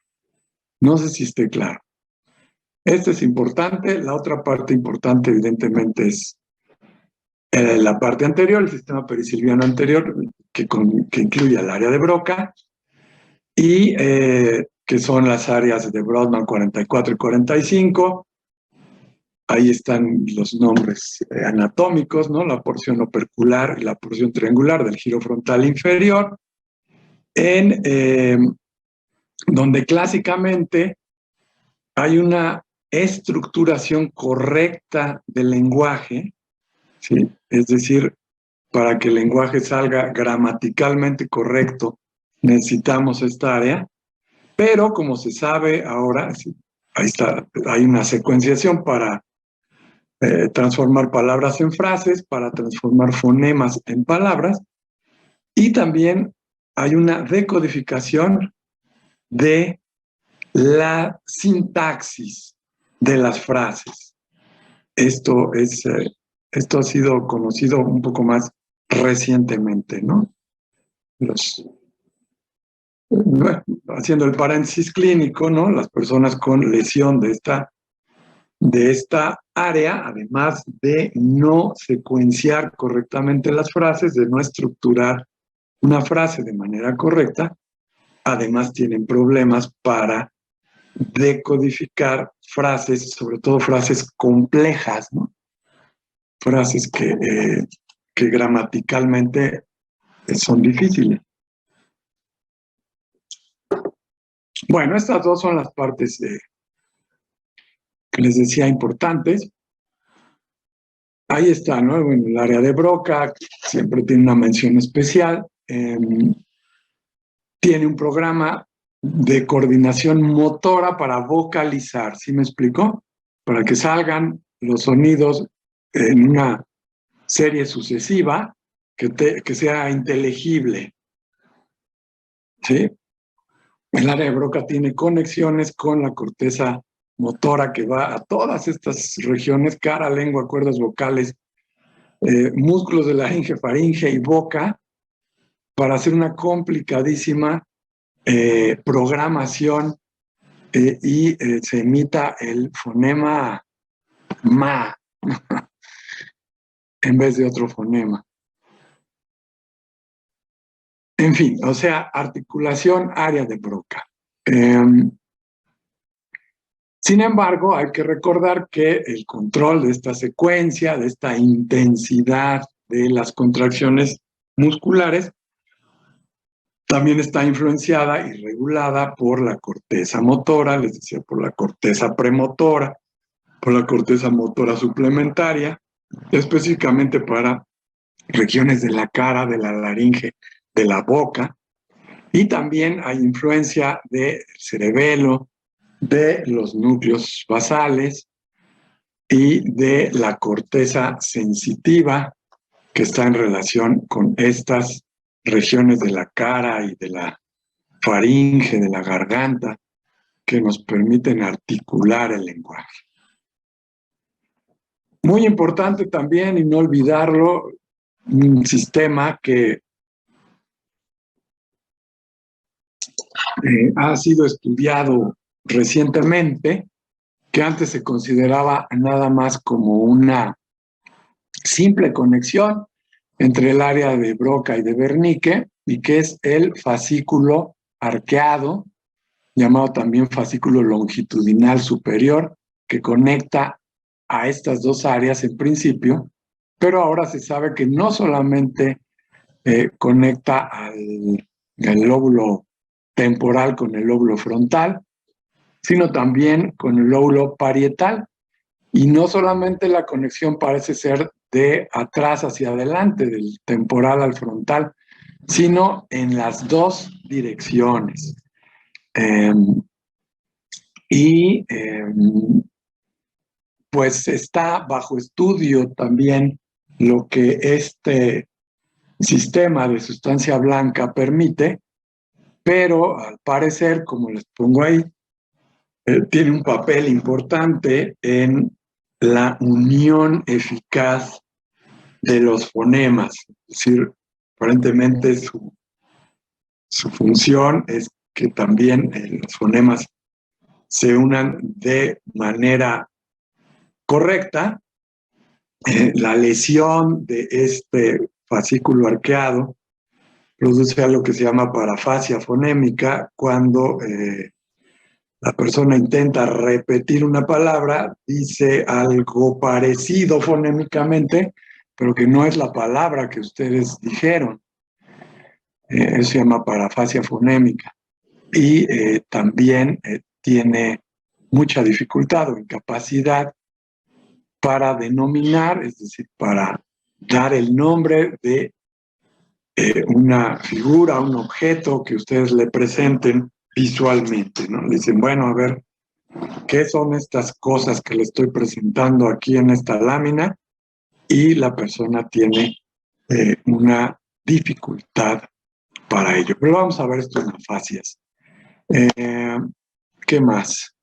No sé si esté claro. Este es importante. La otra parte importante, evidentemente, es la parte anterior, el sistema perisilviano anterior, que incluye el área de Broca, y que son las áreas de Brodmann 44 y 45. Ahí están los nombres anatómicos, ¿no? La porción opercular y la porción triangular del giro frontal inferior, en donde clásicamente hay una estructuración correcta del lenguaje, ¿sí? Es decir, para que el lenguaje salga gramaticalmente correcto, necesitamos esta área, pero como se sabe ahora, ¿sí? Ahí está, hay una secuenciación para transformar palabras en frases, para transformar fonemas en palabras, y también hay una decodificación de la sintaxis de las frases. Esto ha sido conocido un poco más recientemente, ¿no? Bueno, haciendo el paréntesis clínico, ¿no? Las personas con lesión de esta de esta área, además de no secuenciar correctamente las frases, de no estructurar una frase de manera correcta, además tienen problemas para decodificar frases, sobre todo frases complejas, ¿no? Frases que gramaticalmente son difíciles. Bueno, estas dos son las partes que les decía importantes. Ahí está, ¿no? Bueno, el área de Broca siempre tiene una mención especial. Tiene un programa de coordinación motora para vocalizar, ¿sí me explico? Para que salgan los sonidos en una serie sucesiva que sea inteligible, ¿sí? El área de Broca tiene conexiones con la corteza motora que va a todas estas regiones, cara, lengua, cuerdas vocales, músculos de laringe, faringe y boca, para hacer una complicadísima programación y se emita el fonema ma en vez de otro fonema. En fin, o sea, articulación, área de Broca. Sin embargo, hay que recordar que el control de esta secuencia, de esta intensidad de las contracciones musculares, también está influenciada y regulada por la corteza motora, les decía, por la corteza premotora, por la corteza motora suplementaria, específicamente para regiones de la cara, de la laringe, de la boca, y también hay influencia del cerebelo, de los núcleos basales y de la corteza sensitiva que está en relación con estas regiones de la cara y de la faringe, de la garganta, que nos permiten articular el lenguaje. Muy importante también, y no olvidarlo, un sistema que ha sido estudiado recientemente, que antes se consideraba nada más como una simple conexión entre el área de Broca y de Wernicke, y que es el fascículo arqueado, llamado también fascículo longitudinal superior, que conecta a estas dos áreas en principio, pero ahora se sabe que no solamente conecta al lóbulo temporal con el lóbulo frontal, sino también con el lóbulo parietal. Y no solamente la conexión parece ser de atrás hacia adelante, del temporal al frontal, sino en las dos direcciones. Pues está bajo estudio también lo que este sistema de sustancia blanca permite, pero al parecer, como les pongo ahí, tiene un papel importante en la unión eficaz de los fonemas. Es decir, aparentemente su función es que también los fonemas se unan de manera correcta. La lesión de este fascículo arqueado produce algo que se llama parafasia fonémica, cuando la persona intenta repetir una palabra, dice algo parecido fonémicamente, pero que no es la palabra que ustedes dijeron. Eso se llama parafasia fonémica. Y también tiene mucha dificultad o incapacidad para denominar, es decir, para dar el nombre de una figura, un objeto que ustedes le presenten visualmente, ¿no? Le dicen, bueno, a ver, ¿qué son estas cosas que le estoy presentando aquí en esta lámina? Y la persona tiene una dificultad para ello. Pero vamos a ver esto en afasias. ¿Qué más?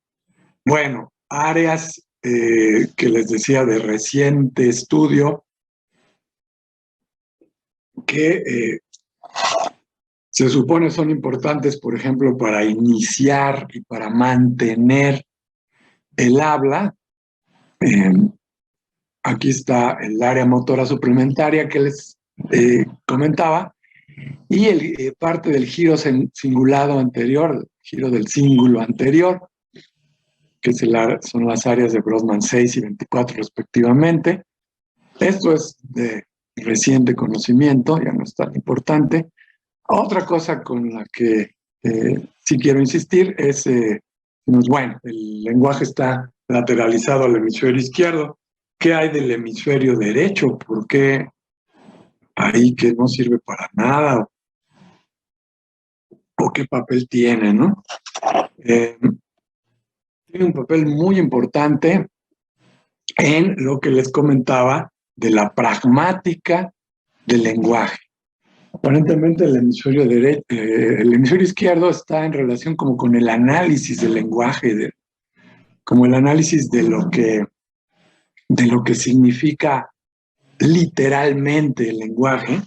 Bueno, áreas que les decía de reciente estudio que se supone son importantes, por ejemplo, para iniciar y para mantener el habla, Eh, Aquí está el área motora suplementaria que les comentaba y parte del giro cingulado anterior, giro del cíngulo anterior, que son las áreas de Brodmann 6 y 24 respectivamente. Esto es de reciente conocimiento, ya no es tan importante. Otra cosa con la que sí quiero insistir es, bueno, el lenguaje está lateralizado al hemisferio izquierdo. ¿Qué hay del hemisferio derecho? ¿Por qué ahí que no sirve para nada? ¿O qué papel tiene, no? Tiene un papel muy importante en lo que les comentaba de la pragmática del lenguaje. Aparentemente el hemisferio izquierdo está en relación como con el análisis del lenguaje, como el análisis de lo que significa literalmente el lenguaje,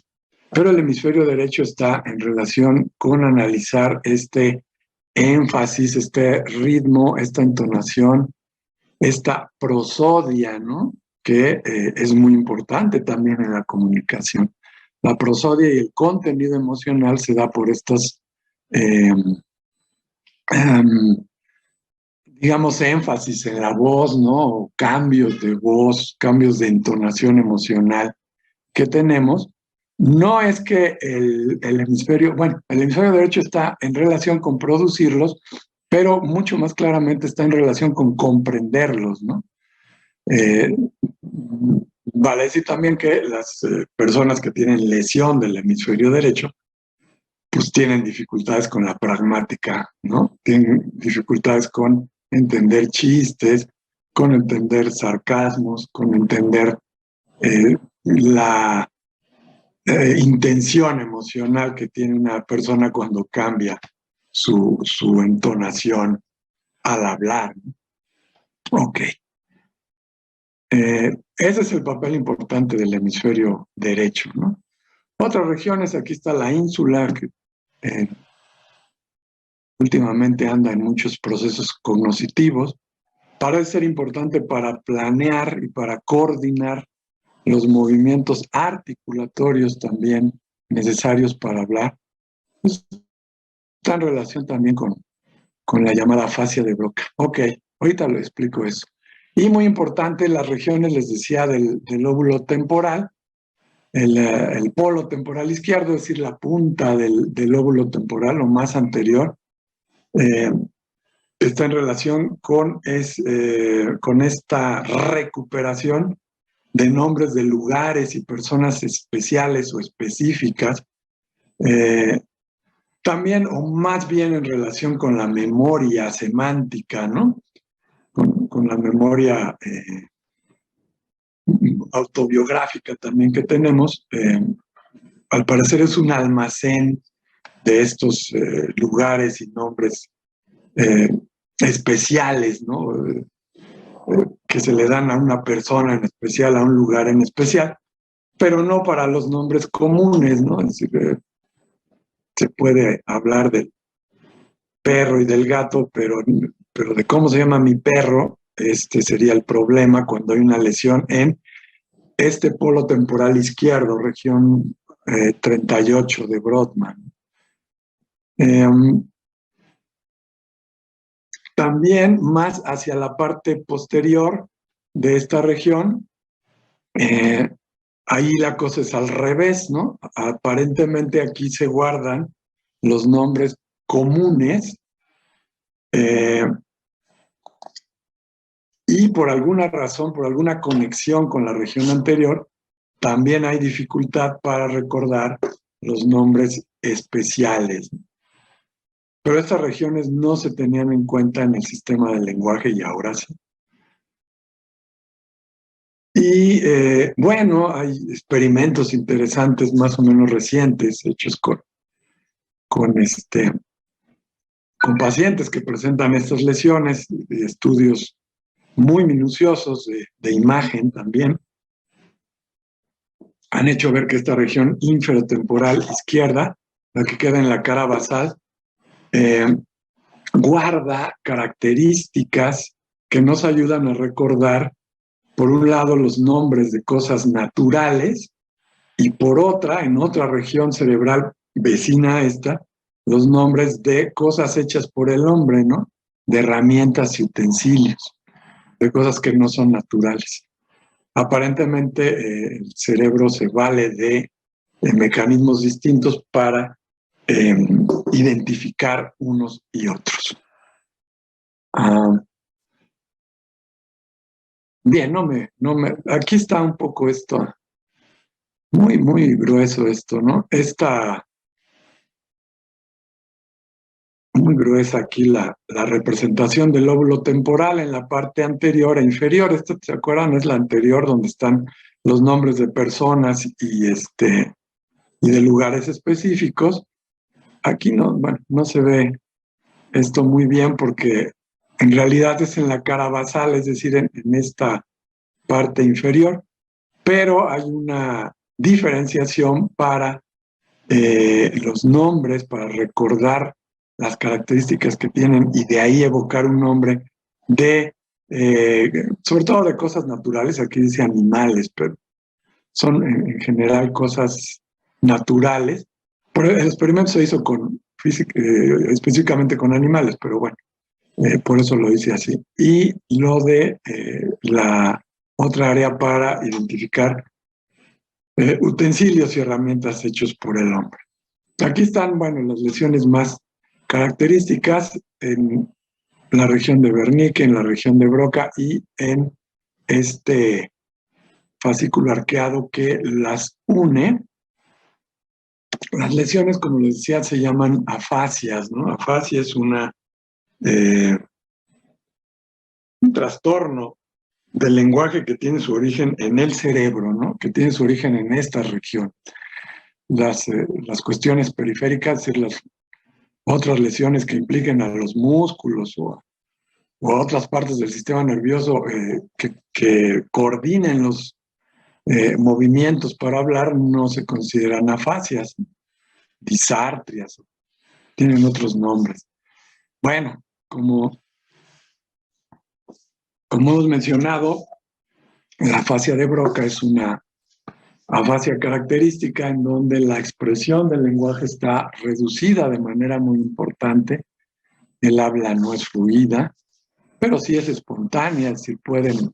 pero el hemisferio derecho está en relación con analizar este énfasis, este ritmo, esta entonación, esta prosodia, ¿no? Que es muy importante también en la comunicación. La prosodia y el contenido emocional se da por estas, digamos, énfasis en la voz, ¿no? Cambios de voz, cambios de entonación emocional que tenemos. No es que el hemisferio derecho está en relación con producirlos, pero mucho más claramente está en relación con comprenderlos, ¿no? Vale decir también que las personas que tienen lesión del hemisferio derecho, pues tienen dificultades con la pragmática, ¿no? Tienen dificultades con entender chistes, con entender sarcasmos, con entender la intención emocional que tiene una persona cuando cambia su entonación al hablar. Ok. Ese es el papel importante del hemisferio derecho, ¿no? Otras regiones, aquí está la ínsula, que últimamente anda en muchos procesos cognitivos. Parece ser importante para planear y para coordinar los movimientos articulatorios también necesarios para hablar. Pues, está en relación también con la llamada fascia de Broca. Ok, ahorita lo explico eso. Y muy importante, las regiones, les decía, del lóbulo temporal, el polo temporal izquierdo, es decir, la punta del lóbulo temporal, lo más anterior, está en relación con esta recuperación de nombres de lugares y personas especiales o específicas, también o más bien en relación con la memoria semántica, ¿no? Con la memoria autobiográfica también que tenemos. Al parecer es un almacén de estos lugares y nombres especiales, ¿no? Que se le dan a una persona en especial, a un lugar en especial, pero no para los nombres comunes, ¿no? Es decir, se puede hablar del perro y del gato, pero de cómo se llama mi perro, este sería el problema cuando hay una lesión en este polo temporal izquierdo, región 38 de Brodmann. También más hacia la parte posterior de esta región, ahí la cosa es al revés, ¿no? Aparentemente aquí se guardan los nombres comunes y por alguna razón, por alguna conexión con la región anterior, también hay dificultad para recordar los nombres especiales. Pero estas regiones no se tenían en cuenta en el sistema del lenguaje y ahora sí. Y bueno, hay experimentos interesantes más o menos recientes hechos con pacientes que presentan estas lesiones, y estudios muy minuciosos de imagen también, han hecho ver que esta región inferotemporal izquierda, la que queda en la cara basal, guarda características que nos ayudan a recordar por un lado, los nombres de cosas naturales y por otra, en otra región cerebral vecina a esta, los nombres de cosas hechas por el hombre, ¿no? De herramientas y utensilios, de cosas que no son naturales. Aparentemente, el cerebro se vale de mecanismos distintos para identificar unos y otros. Bien, aquí está un poco esto, muy grueso esto, ¿no? Muy gruesa aquí la representación del lóbulo temporal en la parte anterior e inferior. Esto, ¿se acuerdan? Es la anterior donde están los nombres de personas y de lugares específicos. Aquí no se ve esto muy bien porque en realidad es en la cara basal, es decir, en esta parte inferior, pero hay una diferenciación para los nombres, para recordar las características que tienen y de ahí evocar un nombre sobre todo de cosas naturales, aquí dice animales, pero son en general cosas naturales. Pero el experimento se hizo específicamente con animales, pero bueno, por eso lo hice así. Y lo de la otra área para identificar utensilios y herramientas hechos por el hombre. Aquí están, las lesiones más características en la región de Wernicke, en la región de Broca y en este fascículo arqueado que las une. Las lesiones, como les decía, se llaman afasias, ¿no? Afasia es un trastorno del lenguaje que tiene su origen en el cerebro, ¿no? Que tiene su origen en esta región. Las cuestiones periféricas, es decir, las otras lesiones que impliquen a los músculos o a otras partes del sistema nervioso que coordinen los movimientos para hablar, no se consideran afasias, disartrias, tienen otros nombres. Bueno, como hemos mencionado, la afasia de Broca es una afasia característica en donde la expresión del lenguaje está reducida de manera muy importante. El habla no es fluida, pero sí es espontánea, es decir, pueden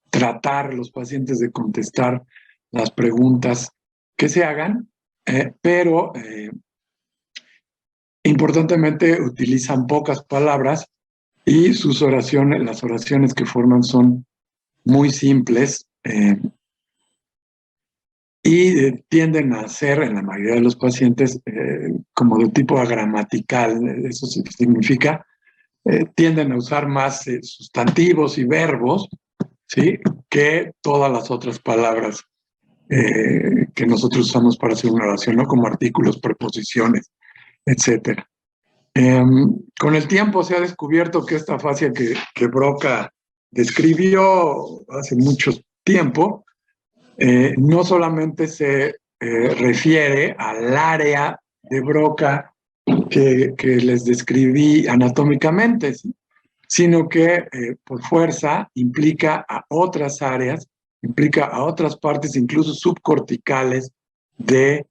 tratar los pacientes de contestar las preguntas que se hagan, pero importantemente utilizan pocas palabras y las oraciones que forman son muy simples y tienden a ser, en la mayoría de los pacientes, como de tipo agramatical. Eso significa, tienden a usar más sustantivos y verbos, ¿sí?, que todas las otras palabras que nosotros usamos para hacer una oración, ¿no?, como artículos, preposiciones, etc. Con el tiempo se ha descubierto que esta afasia que Broca describió hace mucho tiempo no solamente se refiere al área de Broca que les describí anatómicamente, ¿sí?, sino que por fuerza implica a otras áreas, implica a otras partes, incluso subcorticales de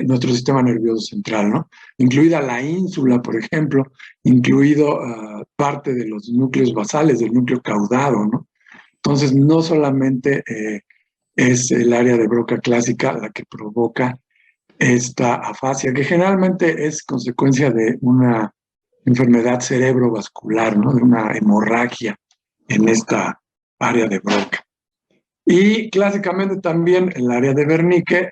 nuestro sistema nervioso central, ¿no? Incluida la ínsula, por ejemplo, incluido parte de los núcleos basales, del núcleo caudado, ¿no? Entonces, no solamente es el área de Broca clásica la que provoca esta afasia, que generalmente es consecuencia de una enfermedad cerebrovascular, ¿no?, de una hemorragia en esta área de Broca. Y clásicamente también el área de Wernicke,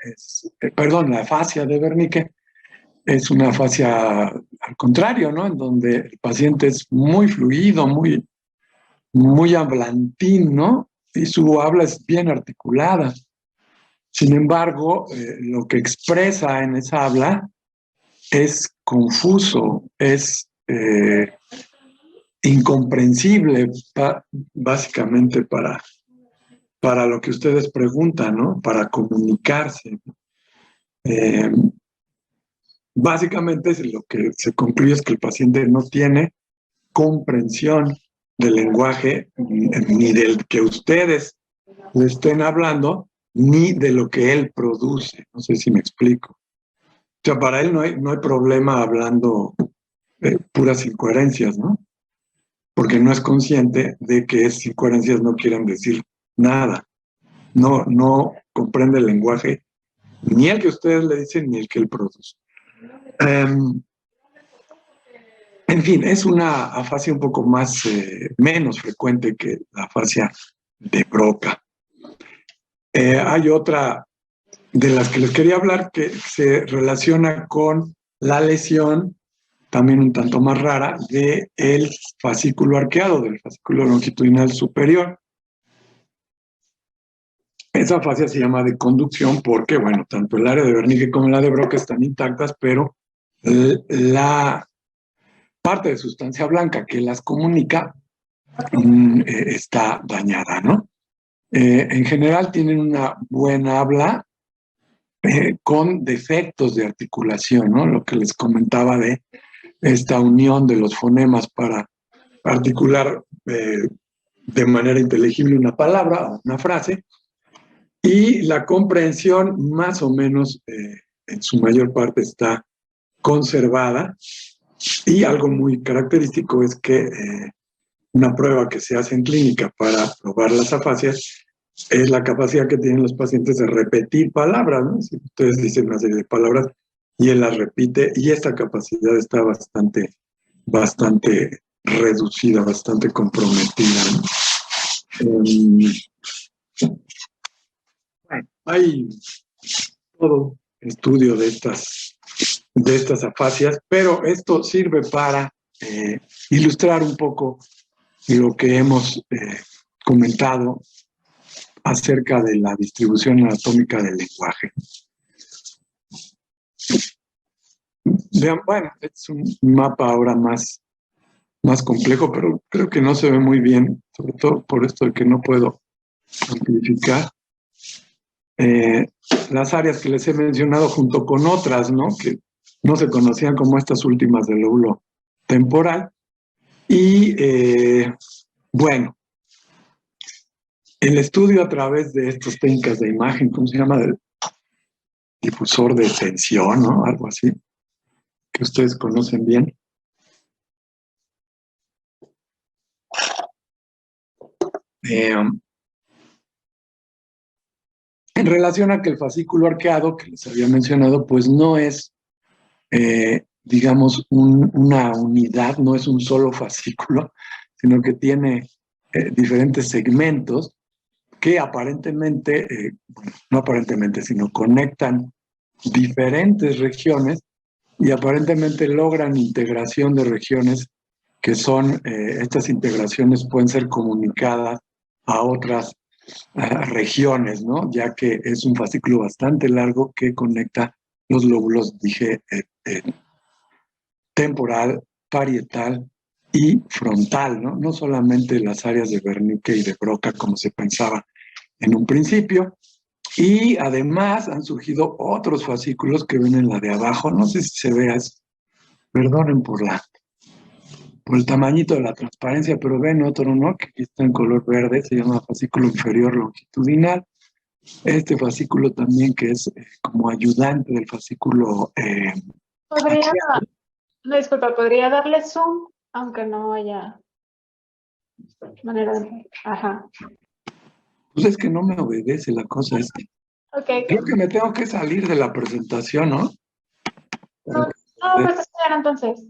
la afasia de Wernicke, es una afasia al contrario, ¿no?, en donde el paciente es muy fluido, muy hablantín, ¿no?, y su habla es bien articulada. Sin embargo, lo que expresa en esa habla es confuso, es incomprensible, básicamente para lo que ustedes preguntan, ¿no?, para comunicarse. Básicamente lo que se concluye es que el paciente no tiene comprensión del lenguaje, ni del que ustedes le estén hablando, ni de lo que él produce. No sé si me explico. O sea, para él no hay problema hablando puras incoherencias, ¿no? Porque no es consciente de que esas incoherencias no quieren decir nada. No comprende el lenguaje, ni el que ustedes le dicen, ni el que él produce. En fin, es una afasia un poco más, menos frecuente que la afasia de Broca. Hay otra de las que les quería hablar que se relaciona con la lesión, también un tanto más rara, del fascículo arqueado, del fascículo longitudinal superior. Esa afasia se llama de conducción porque, bueno, tanto el área de Wernicke como la de Broca están intactas, pero la parte de sustancia blanca que las comunica está dañada, ¿no? En general tienen una buena habla con defectos de articulación, ¿no? Lo que les comentaba de esta unión de los fonemas para articular de manera inteligible una palabra o una frase, y la comprensión más o menos en su mayor parte está conservada, y algo muy característico es que una prueba que se hace en clínica para probar las afasias es la capacidad que tienen los pacientes de repetir palabras, ¿no? Si ustedes dicen una serie de palabras y él las repite, y esta capacidad está bastante reducida, bastante comprometida, ¿no? Hay todo estudio de estas afasias, pero esto sirve para ilustrar un poco lo que hemos comentado acerca de la distribución anatómica del lenguaje. Vean, bueno, es un mapa ahora más complejo, pero creo que no se ve muy bien, sobre todo por esto de que no puedo amplificar. Las áreas que les he mencionado junto con otras, ¿no? Que no se conocían como estas últimas del lóbulo temporal. Y bueno, el estudio a través de estas técnicas de imagen, ¿cómo se llama? Del difusor de tensión, ¿no? Algo así, que ustedes conocen bien. En relación a que el fascículo arqueado, que les había mencionado, pues no es, digamos, una unidad, no es un solo fascículo, sino que tiene diferentes segmentos que aparentemente, bueno, no aparentemente, sino conectan diferentes regiones y aparentemente logran integración de regiones que son, estas integraciones pueden ser comunicadas a otras regiones, ¿no? Ya que es un fascículo bastante largo que conecta los lóbulos, dije, temporal, parietal y frontal, ¿no? No solamente las áreas de Wernicke y de Broca como se pensaba en un principio. Y además han surgido otros fascículos que ven en la de abajo. No sé si se vea, perdonen por el tamañito de la transparencia, pero ven otro, ¿no? Que aquí está en color verde, se llama fascículo inferior longitudinal. Este fascículo también que es como ayudante del fascículo... Disculpa, ¿podría darle zoom? Aunque no haya manera de... Ajá. Pues es que no me obedece la cosa esta. Okay. Creo que me tengo que salir de la presentación, ¿no? No, pues espera entonces.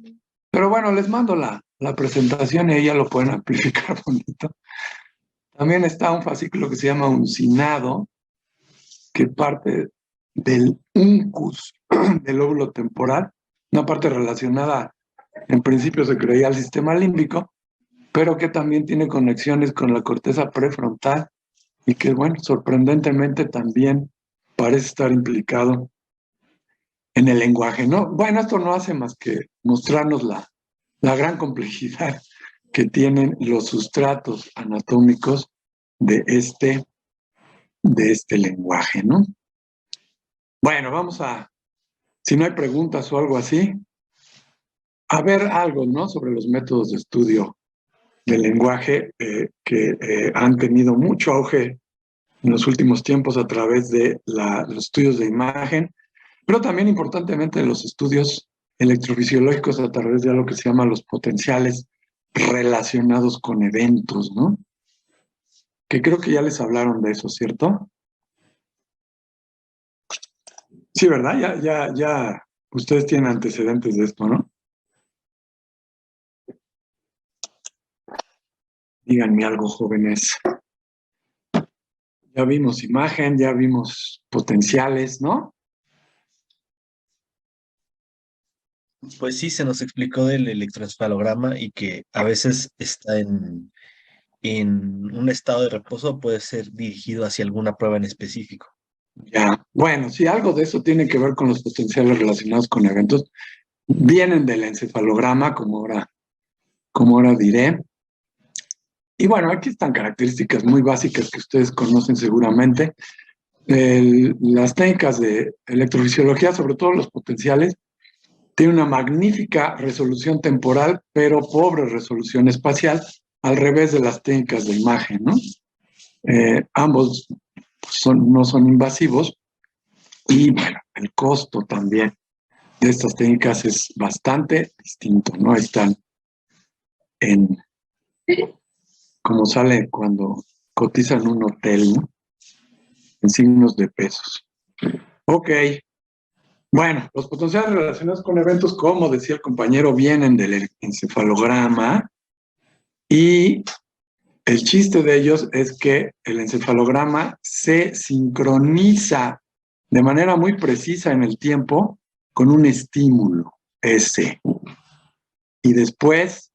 Pero bueno, les mando la presentación y ahí ya lo pueden amplificar bonito. También está un fascículo que se llama uncinado, que parte del uncus del lóbulo temporal, una parte relacionada, en principio se creía al sistema límbico, pero que también tiene conexiones con la corteza prefrontal y que, bueno, sorprendentemente también parece estar implicado en el lenguaje, ¿no? Bueno, esto no hace más que mostrarnos la gran complejidad que tienen los sustratos anatómicos de este lenguaje, ¿no? Bueno, vamos a, si no hay preguntas o algo así, a ver algo, ¿no? Sobre los métodos de estudio del lenguaje que han tenido mucho auge en los últimos tiempos a través de los estudios de imagen, pero también importantemente los estudios electrofisiológicos a través de algo que se llama los potenciales relacionados con eventos, ¿no? Que creo que ya les hablaron de eso, ¿cierto? Sí, ¿verdad? Ya ustedes tienen antecedentes de esto, ¿no? Díganme algo, jóvenes. Ya vimos imagen, ya vimos potenciales, ¿no? Pues sí, se nos explicó del electroencefalograma y que a veces está en un estado de reposo, puede ser dirigido hacia alguna prueba en específico. Ya. Bueno, si algo de eso tiene que ver con los potenciales relacionados con eventos, vienen del encefalograma, como ahora diré. Y bueno, aquí están características muy básicas que ustedes conocen seguramente. Las técnicas de electrofisiología, sobre todo los potenciales, tienen una magnífica resolución temporal, pero pobre resolución espacial, al revés de las técnicas de imagen, ¿no? Ambos no son invasivos y, bueno, el costo también de estas técnicas es bastante distinto, ¿no? Están como sale cuando cotizan en un hotel, ¿no? En signos de pesos. Ok. Bueno, los potenciales relacionados con eventos, como decía el compañero, vienen del encefalograma y el chiste de ellos es que el encefalograma se sincroniza de manera muy precisa en el tiempo con un estímulo, S. Y después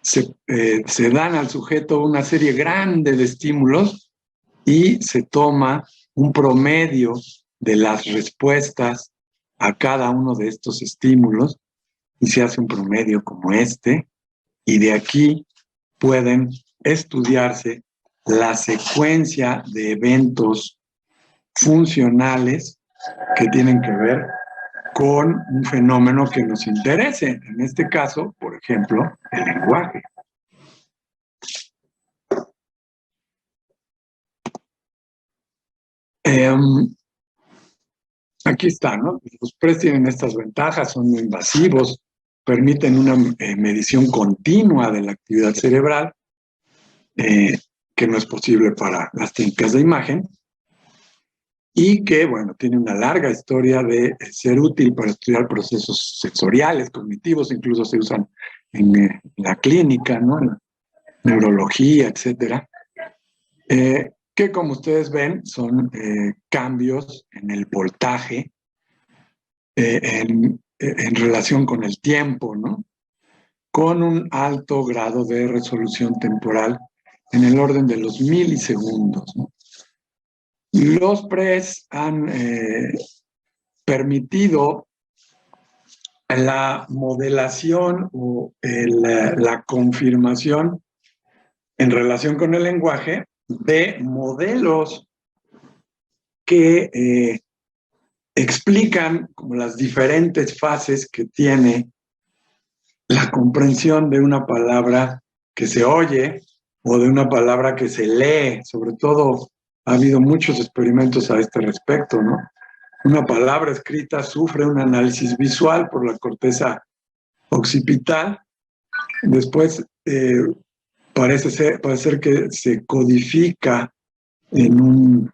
se dan al sujeto una serie grande de estímulos y se toma un promedio de las respuestas a cada uno de estos estímulos y se hace un promedio como este, y de aquí pueden estudiarse la secuencia de eventos funcionales que tienen que ver con un fenómeno que nos interese. En este caso, por ejemplo, el lenguaje. Aquí está, ¿no? Los PRES tienen estas ventajas, son muy invasivos, permiten una medición continua de la actividad cerebral, que no es posible para las técnicas de imagen, y que, bueno, tiene una larga historia de ser útil para estudiar procesos sensoriales, cognitivos, incluso se usan en la clínica, ¿no? En la neurología, etcétera. Que como ustedes ven son cambios en el voltaje en relación con el tiempo, ¿no? Con un alto grado de resolución temporal en el orden de los milisegundos, ¿no? Los PRES han permitido la modelación o la confirmación en relación con el lenguaje de modelos que explican como las diferentes fases que tiene la comprensión de una palabra que se oye o de una palabra que se lee. Sobre todo ha habido muchos experimentos a este respecto, ¿no? Una palabra escrita sufre un análisis visual por la corteza occipital. Después parece ser que se codifica en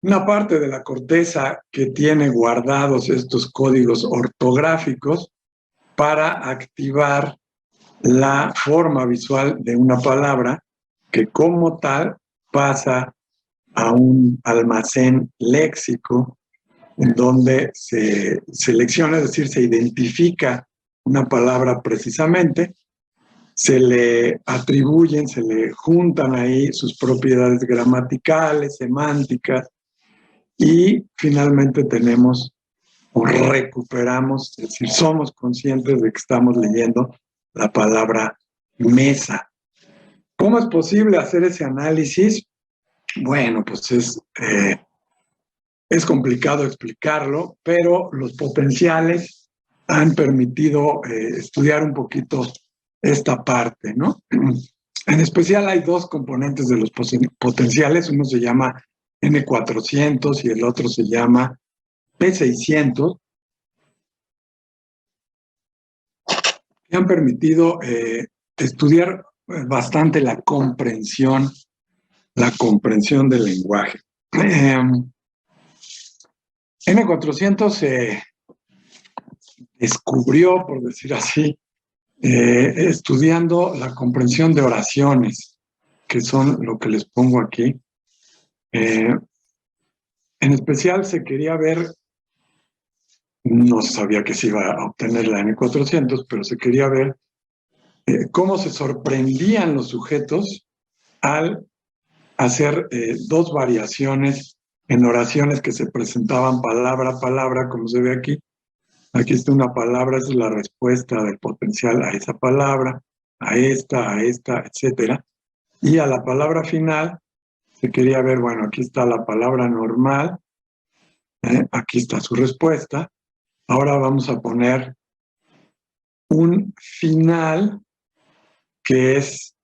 una parte de la corteza que tiene guardados estos códigos ortográficos para activar la forma visual de una palabra que como tal pasa a un almacén léxico en donde se selecciona, es decir, se identifica una palabra precisamente, se le atribuyen, se le juntan ahí sus propiedades gramaticales, semánticas, y finalmente tenemos o recuperamos, es decir, somos conscientes de que estamos leyendo la palabra mesa. ¿Cómo es posible hacer ese análisis? Bueno, pues es complicado explicarlo, pero los potenciales han permitido estudiar un poquito esta parte, ¿no? En especial hay dos componentes de los potenciales, uno se llama N400 y el otro se llama P600, que han permitido estudiar bastante la comprensión del lenguaje. N400 se descubrió, por decir así, estudiando la comprensión de oraciones, que son lo que les pongo aquí. En especial se quería ver, no se sabía que se iba a obtener la N400, pero se quería ver cómo se sorprendían los sujetos al hacer dos variaciones en oraciones que se presentaban palabra a palabra, como se ve aquí. Aquí está una palabra, esa es la respuesta del potencial a esa palabra, a esta, etcétera. Y a la palabra final se quería ver, bueno, aquí está la palabra normal, aquí está su respuesta. Ahora vamos a poner un final que es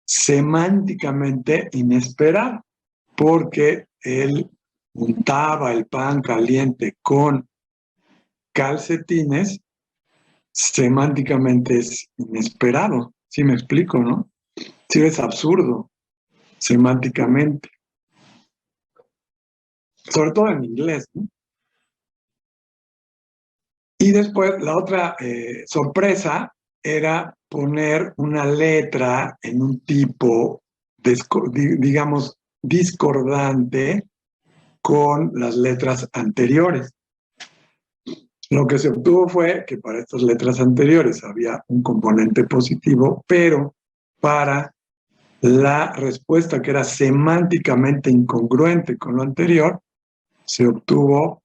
semánticamente inesperado, porque él untaba el pan caliente con calcetines, semánticamente es inesperado. ¿Sí me explico, no? Sí, es absurdo, semánticamente. Sobre todo en inglés, ¿no? Y después, la otra sorpresa era poner una letra en un tipo, digamos, discordante con las letras anteriores. Lo que se obtuvo fue que para estas letras anteriores había un componente positivo, pero para la respuesta que era semánticamente incongruente con lo anterior, se obtuvo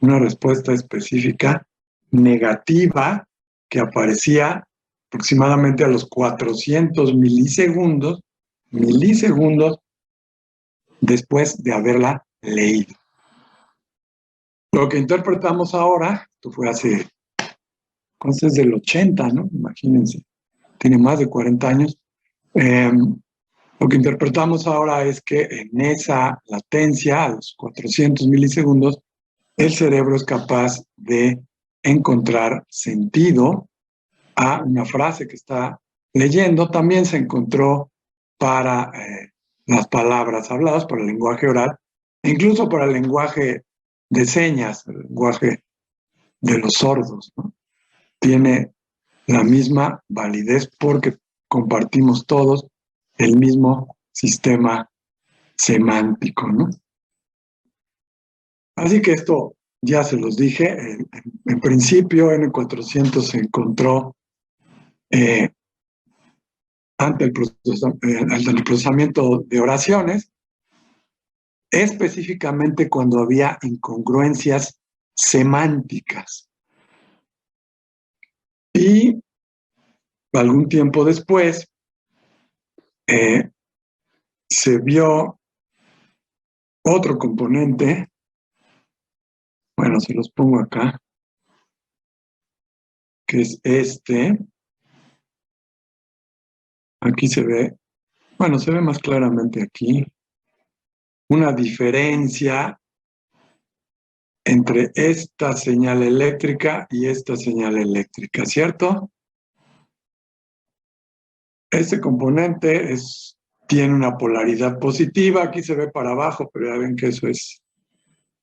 una respuesta específica negativa que aparecía aproximadamente a los 400 milisegundos después de haberla leído. Lo que interpretamos ahora, esto fue hace, entonces del 80, ¿no? Imagínense, tiene más de 40 años. Lo que interpretamos ahora es que en esa latencia, a los 400 milisegundos, el cerebro es capaz de encontrar sentido a una frase que está leyendo. También se encontró para las palabras habladas, para el lenguaje oral, e incluso para el lenguaje de señas, el lenguaje de los sordos, ¿no? Tiene la misma validez porque compartimos todos el mismo sistema semántico, ¿no? Así que esto ya se los dije, en principio N400 se encontró ante el procesamiento de oraciones, específicamente cuando había incongruencias semánticas. Y algún tiempo después se vio otro componente, bueno, se los pongo acá, que es este. Aquí se ve, bueno, se ve más claramente aquí, una diferencia entre esta señal eléctrica y esta señal eléctrica, ¿cierto? Este componente tiene una polaridad positiva, aquí se ve para abajo, pero ya ven que eso es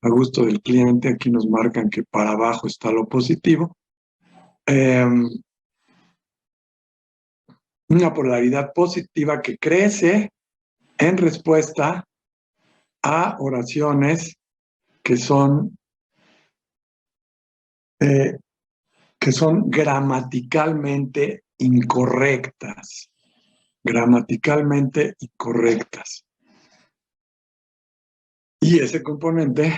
a gusto del cliente, aquí nos marcan que para abajo está lo positivo. Una polaridad positiva que crece en respuesta a oraciones que son gramaticalmente incorrectas. Gramaticalmente incorrectas. Y ese componente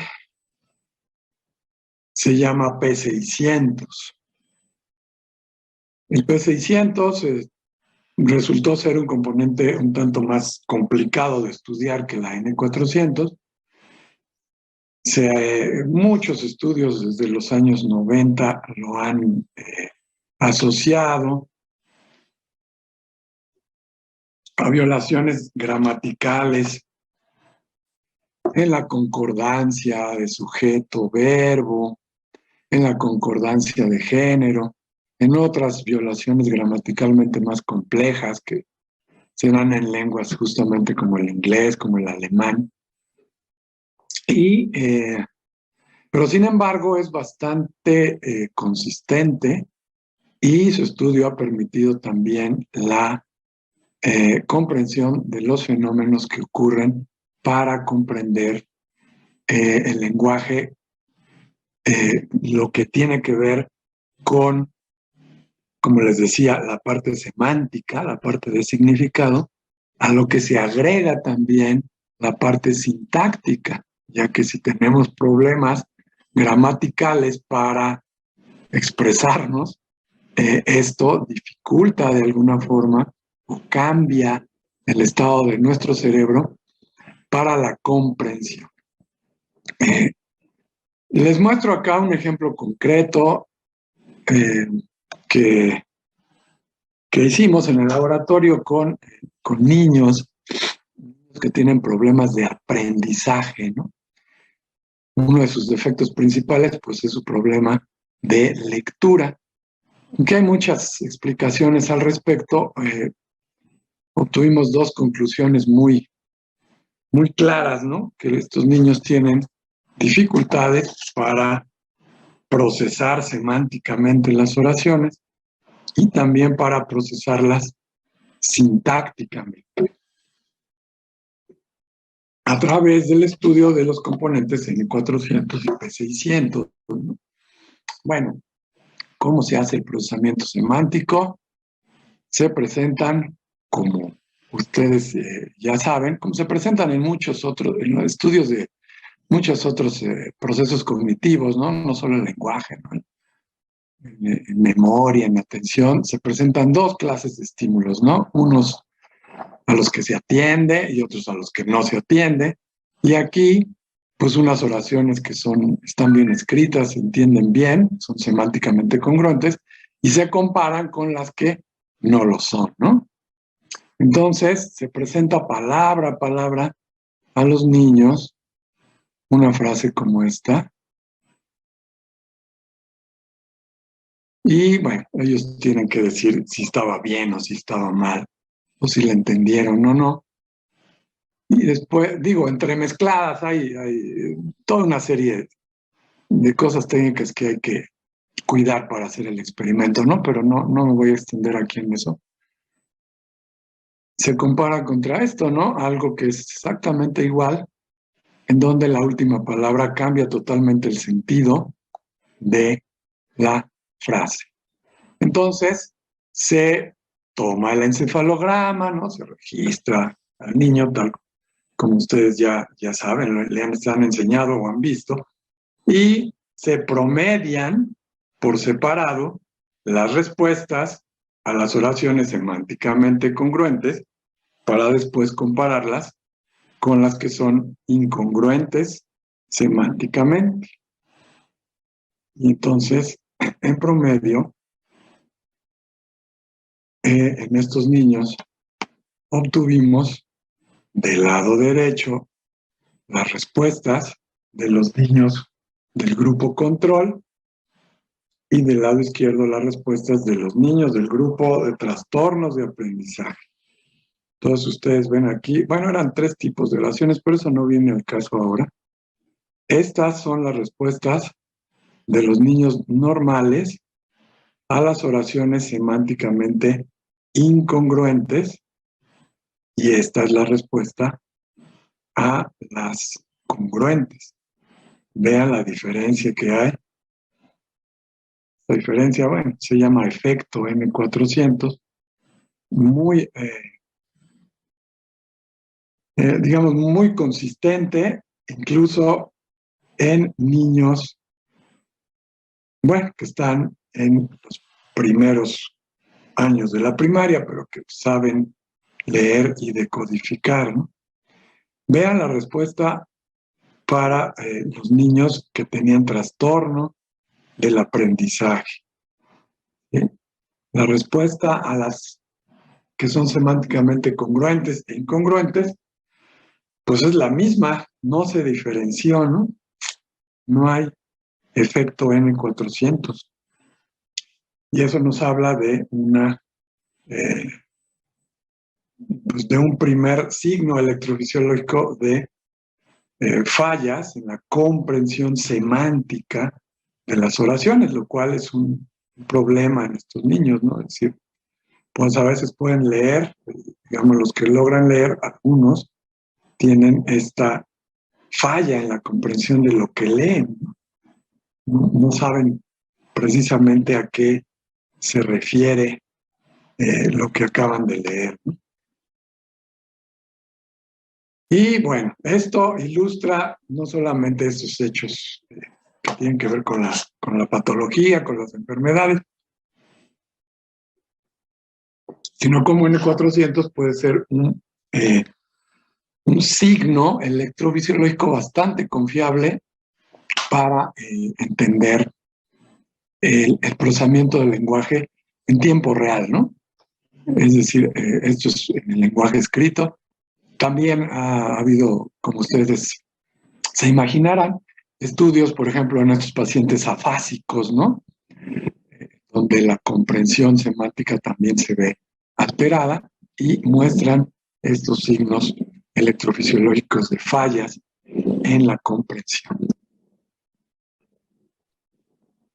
se llama P600. El P600 resultó ser un componente un tanto más complicado de estudiar que la N400, Muchos estudios desde los años 90 lo han asociado a violaciones gramaticales en la concordancia de sujeto-verbo, en la concordancia de género, en otras violaciones gramaticalmente más complejas que se dan en lenguas justamente como el inglés, como el alemán. Pero sin embargo es bastante consistente y su estudio ha permitido también la comprensión de los fenómenos que ocurren para comprender el lenguaje, lo que tiene que ver con, como les decía, la parte semántica, la parte de significado, a lo que se agrega también la parte sintáctica, ya que si tenemos problemas gramaticales para expresarnos, esto dificulta de alguna forma o cambia el estado de nuestro cerebro para la comprensión. Les muestro acá un ejemplo concreto que hicimos en el laboratorio con niños que tienen problemas de aprendizaje, ¿no? Uno de sus defectos principales, pues, es su problema de lectura. Aunque hay muchas explicaciones al respecto, obtuvimos dos conclusiones muy claras, ¿no? Que estos niños tienen dificultades para procesar semánticamente las oraciones y también para procesarlas sintácticamente, a través del estudio de los componentes N400 y P600, ¿no? Bueno, ¿cómo se hace el procesamiento semántico? Se presentan, como ustedes ya saben, como se presentan en muchos otros, en los estudios de muchos otros procesos cognitivos, ¿no? No solo el lenguaje, ¿no? En memoria, en atención, se presentan dos clases de estímulos, ¿no? Unos a los que se atiende y otros a los que no se atiende. Y aquí, pues unas oraciones que están bien escritas, se entienden bien, son semánticamente congruentes y se comparan con las que no lo son, ¿no? Entonces, se presenta palabra a palabra a los niños una frase como esta. Y bueno, ellos tienen que decir si estaba bien o si estaba mal, o si la entendieron o no. Y después, digo, entremezcladas hay toda una serie de cosas técnicas que hay que cuidar para hacer el experimento, ¿no? Pero no me voy a extender aquí en eso. Se compara contra esto, ¿no? Algo que es exactamente igual, en donde la última palabra cambia totalmente el sentido de la frase. Entonces, se toma el encefalograma, ¿no? Se registra al niño, tal como ustedes ya saben, le han enseñado o han visto, y se promedian por separado las respuestas a las oraciones semánticamente congruentes para después compararlas con las que son incongruentes semánticamente. Y entonces, en promedio, en estos niños obtuvimos del lado derecho las respuestas de los niños del grupo control y del lado izquierdo las respuestas de los niños del grupo de trastornos de aprendizaje. Todos ustedes ven aquí, bueno, eran 3 tipos de oraciones, por eso no viene al caso ahora. Estas son las respuestas de los niños normales a las oraciones semánticamente incongruentes, y esta es la respuesta a las congruentes. Vean la diferencia que hay. La diferencia, bueno, se llama efecto N400, muy, digamos, muy consistente, incluso en niños, bueno, que están en los primeros años de la primaria, pero que saben leer y decodificar, ¿no? Vean la respuesta para los niños que tenían trastorno del aprendizaje. ¿Sí? La respuesta a las que son semánticamente congruentes e incongruentes, pues es la misma, no se diferenció, ¿no? No hay efecto N400. Y eso nos habla de pues de un primer signo electrofisiológico de fallas en la comprensión semántica de las oraciones, lo cual es un problema en estos niños, ¿no? Es decir, pues a veces pueden leer, digamos, los que logran leer, algunos tienen esta falla en la comprensión de lo que leen, ¿no? No saben precisamente a qué se refiere lo que acaban de leer, ¿no? Y bueno, esto ilustra no solamente estos hechos que tienen que ver con la patología, con las enfermedades, sino como N400 puede ser un signo electrofisiológico bastante confiable para entender el procesamiento del lenguaje en tiempo real, ¿no? Es decir, esto es en el lenguaje escrito. También ha habido, como ustedes se imaginarán, estudios, por ejemplo, en estos pacientes afásicos, ¿no? Donde la comprensión semántica también se ve alterada y muestran estos signos electrofisiológicos de fallas en la comprensión.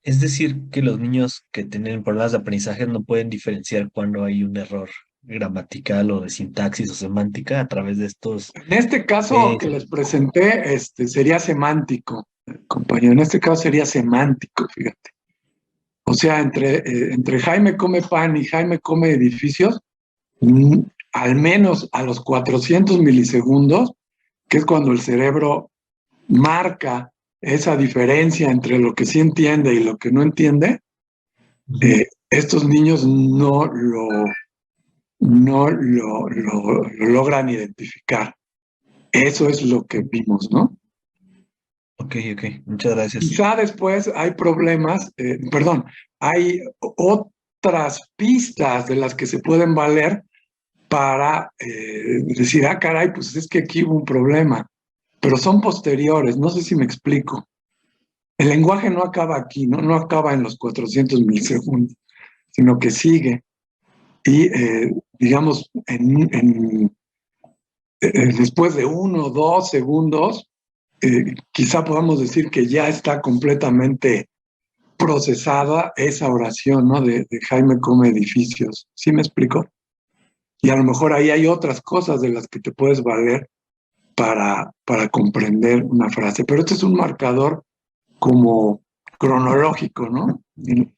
Es decir, que los niños que tienen problemas de aprendizaje no pueden diferenciar cuando hay un error gramatical o de sintaxis o semántica a través de estos... En este caso que les presenté, sería semántico, compañero. En este caso sería semántico, fíjate. O sea, entre Jaime come pan y Jaime come edificios, al menos a los 400 milisegundos, que es cuando el cerebro marca esa diferencia entre lo que sí entiende y lo que no entiende, estos niños no lo logran identificar. Eso es lo que vimos, ¿no? Ok, muchas gracias. Quizá después hay problemas, hay otras pistas de las que se pueden valer para decir, caray, pues es que aquí hubo un problema, pero son posteriores, no sé si me explico. El lenguaje no acaba aquí, no acaba en los 400 milisegundos, sino que sigue. Y, digamos, después de 1 o 2 segundos, quizá podamos decir que ya está completamente procesada esa oración, ¿no? De Jaime come edificios. ¿Sí me explico? Y a lo mejor ahí hay otras cosas de las que te puedes valer para comprender una frase. Pero este es un marcador como cronológico, ¿no? En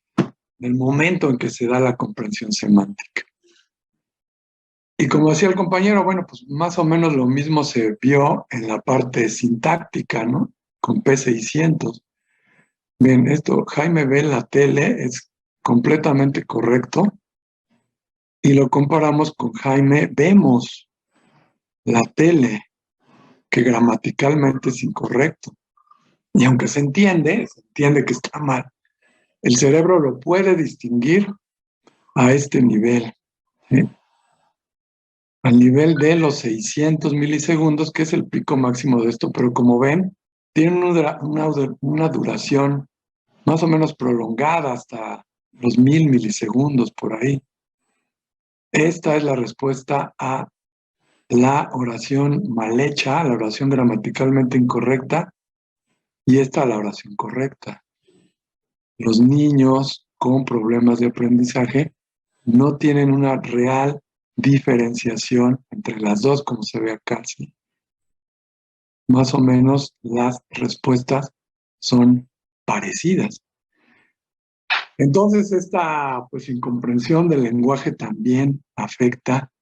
el momento en que se da la comprensión semántica. Y como decía el compañero, bueno, pues más o menos lo mismo se vio en la parte sintáctica, ¿no? Con P600. Bien, esto, Jaime ve la tele, es completamente correcto. Y lo comparamos con Jaime, vemos la tele, que gramaticalmente es incorrecto. Y aunque se entiende que está mal, el cerebro lo puede distinguir a este nivel, ¿sí? Al nivel de los 600 milisegundos, que es el pico máximo de esto, pero como ven, tiene una duración más o menos prolongada hasta los 1000 milisegundos por ahí. Esta es la respuesta a la oración mal hecha, la oración gramaticalmente incorrecta, y esta la oración correcta. Los niños con problemas de aprendizaje no tienen una real diferenciación entre las dos, como se ve acá, ¿sí? Más o menos las respuestas son parecidas. Entonces, esta pues, incomprensión del lenguaje también afecta,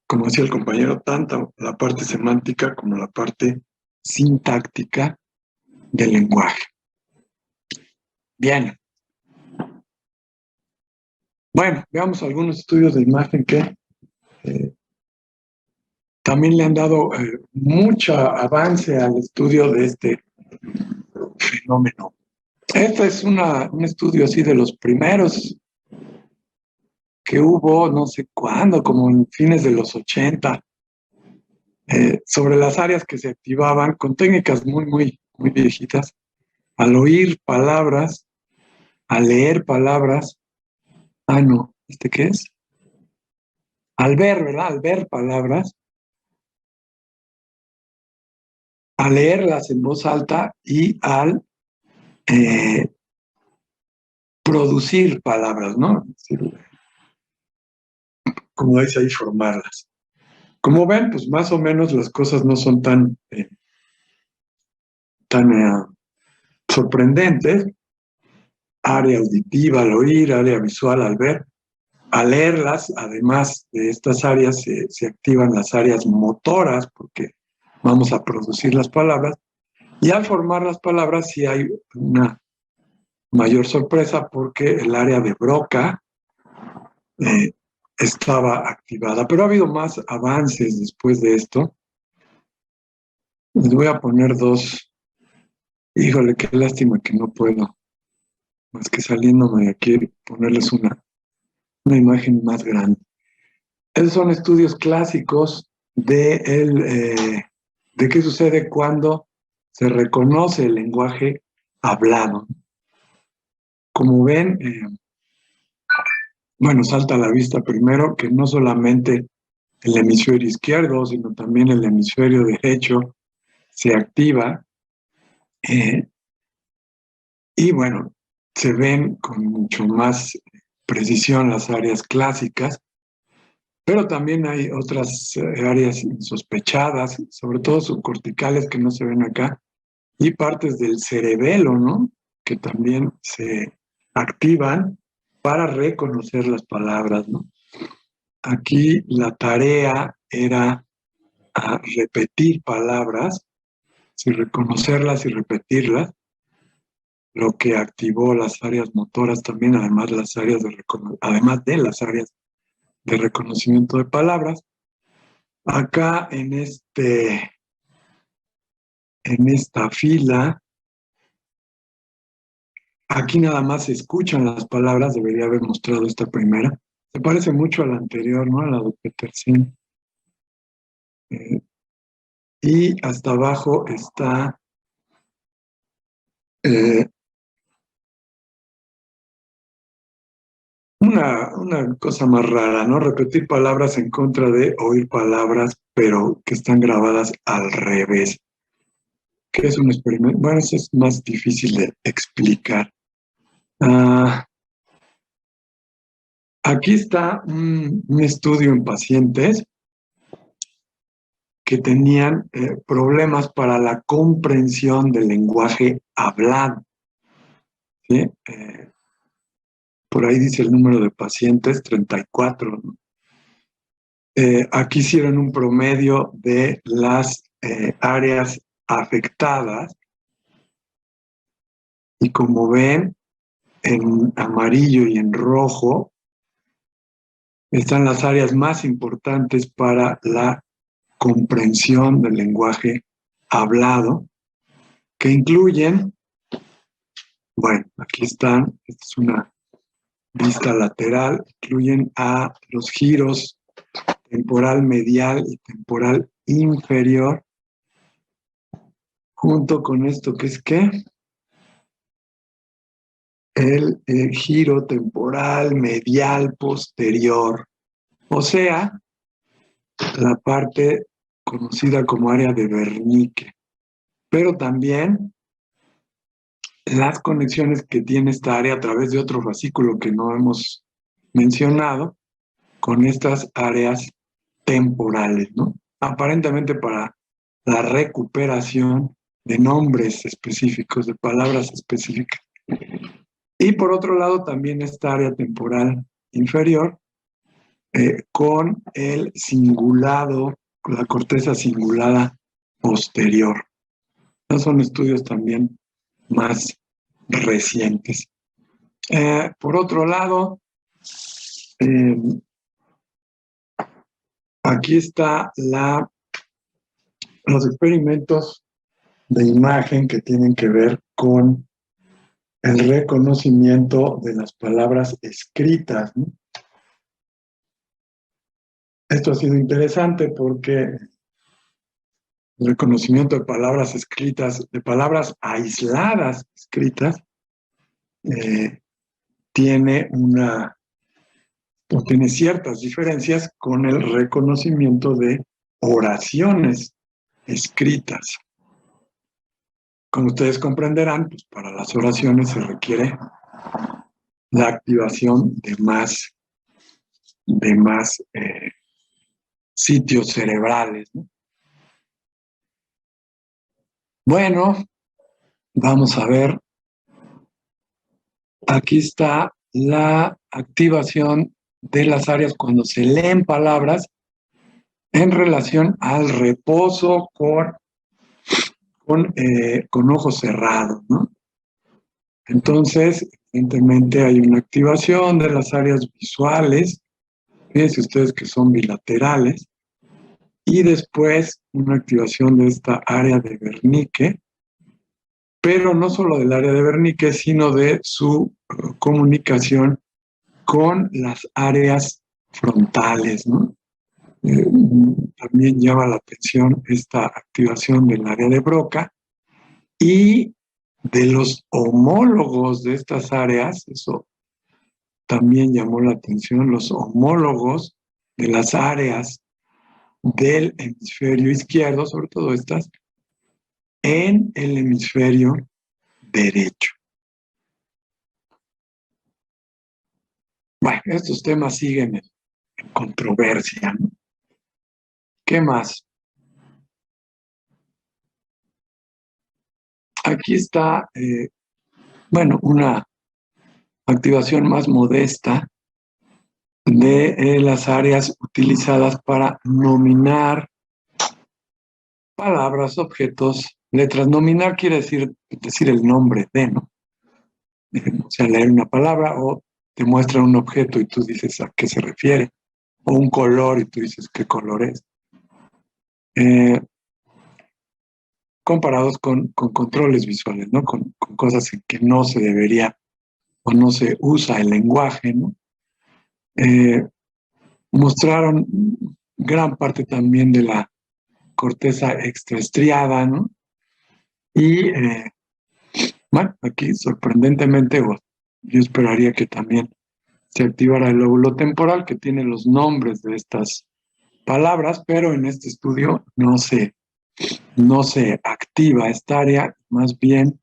como decía el compañero, tanto la parte semántica como la parte sintáctica del lenguaje. Bien. Bueno, veamos algunos estudios de imagen que también le han dado mucho avance al estudio de este fenómeno. Este es un estudio así de los primeros que hubo, no sé cuándo, como en fines de los 80, sobre las áreas que se activaban con técnicas muy viejitas, al oír palabras, al leer palabras. Ah, no, ¿este qué es? Al ver, ¿verdad? Al ver palabras, a leerlas en voz alta y al producir palabras, ¿no? Es decir, como dice ahí, formarlas. Como ven, pues más o menos las cosas no son tan sorprendentes. Área auditiva al oír, área visual al ver. Al leerlas, además de estas áreas, se activan las áreas motoras porque vamos a producir las palabras. Y al formar las palabras sí hay una mayor sorpresa porque el área de Broca estaba activada. Pero ha habido más avances después de esto. Les voy a poner dos. Híjole, qué lástima que no puedo, más que saliéndome de aquí, ponerles una imagen más grande. Esos son estudios clásicos de qué sucede cuando se reconoce el lenguaje hablado. Como ven, bueno, salta a la vista primero que no solamente el hemisferio izquierdo, sino también el hemisferio derecho se activa. Y bueno, se ven con mucho más precisión las áreas clásicas, pero también hay otras áreas insospechadas, sobre todo subcorticales que no se ven acá, y partes del cerebelo, ¿no? Que también se activan para reconocer las palabras, ¿no? Aquí la tarea era repetir palabras, reconocerlas y repetirlas, lo que activó las áreas motoras también, además de las áreas de reconocimiento de palabras. Acá en esta fila, aquí nada más se escuchan las palabras, debería haber mostrado esta primera. Se parece mucho a la anterior, ¿no? A la de Petersen. Y hasta abajo está una cosa más rara, ¿no? Repetir palabras en contra de oír palabras, pero que están grabadas al revés. ¿Qué es un experimento? Bueno, eso es más difícil de explicar. Aquí está un estudio en pacientes que tenían problemas para la comprensión del lenguaje hablado. ¿Sí? Por ahí dice el número de pacientes, 34. ¿No? Aquí hicieron un promedio de las áreas afectadas y como ven, en amarillo y en rojo están las áreas más importantes para la comprensión del lenguaje hablado, que incluyen, bueno, aquí están, esta es una vista lateral, incluyen a los giros temporal medial y temporal inferior, junto con esto que es ¿qué? El giro temporal medial posterior, o sea, la parte conocida como área de Wernicke, pero también las conexiones que tiene esta área a través de otro fascículo que no hemos mencionado, con estas áreas temporales, ¿no? Aparentemente para la recuperación de nombres específicos, de palabras específicas. Y por otro lado también esta área temporal inferior con el cingulado, la corteza cingulada posterior. Estos son estudios también más recientes. Por otro lado, aquí está la los experimentos de imagen que tienen que ver con el reconocimiento de las palabras escritas, ¿no? Esto ha sido interesante porque el reconocimiento de palabras escritas, de palabras aisladas escritas, tiene ciertas diferencias con el reconocimiento de oraciones escritas. Como ustedes comprenderán, pues para las oraciones se requiere la activación de más sitios cerebrales, ¿no? Bueno, vamos a ver. Aquí está la activación de las áreas cuando se leen palabras en relación al reposo con ojos cerrados, ¿no? Entonces, evidentemente hay una activación de las áreas visuales, fíjense ustedes que son bilaterales, y después una activación de esta área de Wernicke, pero no solo del área de Wernicke, sino de su comunicación con las áreas frontales, ¿no? También llama la atención esta activación del área de Broca y de los homólogos de estas áreas, eso también llamó la atención, los homólogos de las áreas del hemisferio izquierdo, sobre todo estas, en el hemisferio derecho. Bueno, estos temas siguen en controversia, ¿no? ¿Qué más? Aquí está, bueno, una activación más modesta de las áreas utilizadas para nominar palabras, objetos, letras. Nominar quiere decir el nombre de, ¿no? O sea, leer una palabra o te muestra un objeto y tú dices a qué se refiere, o un color y tú dices qué color es. Comparados con controles visuales, ¿no? Con cosas en que no se debería o no se usa el lenguaje, ¿no? Mostraron gran parte también de la corteza extraestriada, ¿no? Y, bueno, aquí sorprendentemente, yo esperaría que también se activara el lóbulo temporal, que tiene los nombres de estas palabras, pero en este estudio no se activa esta área, más bien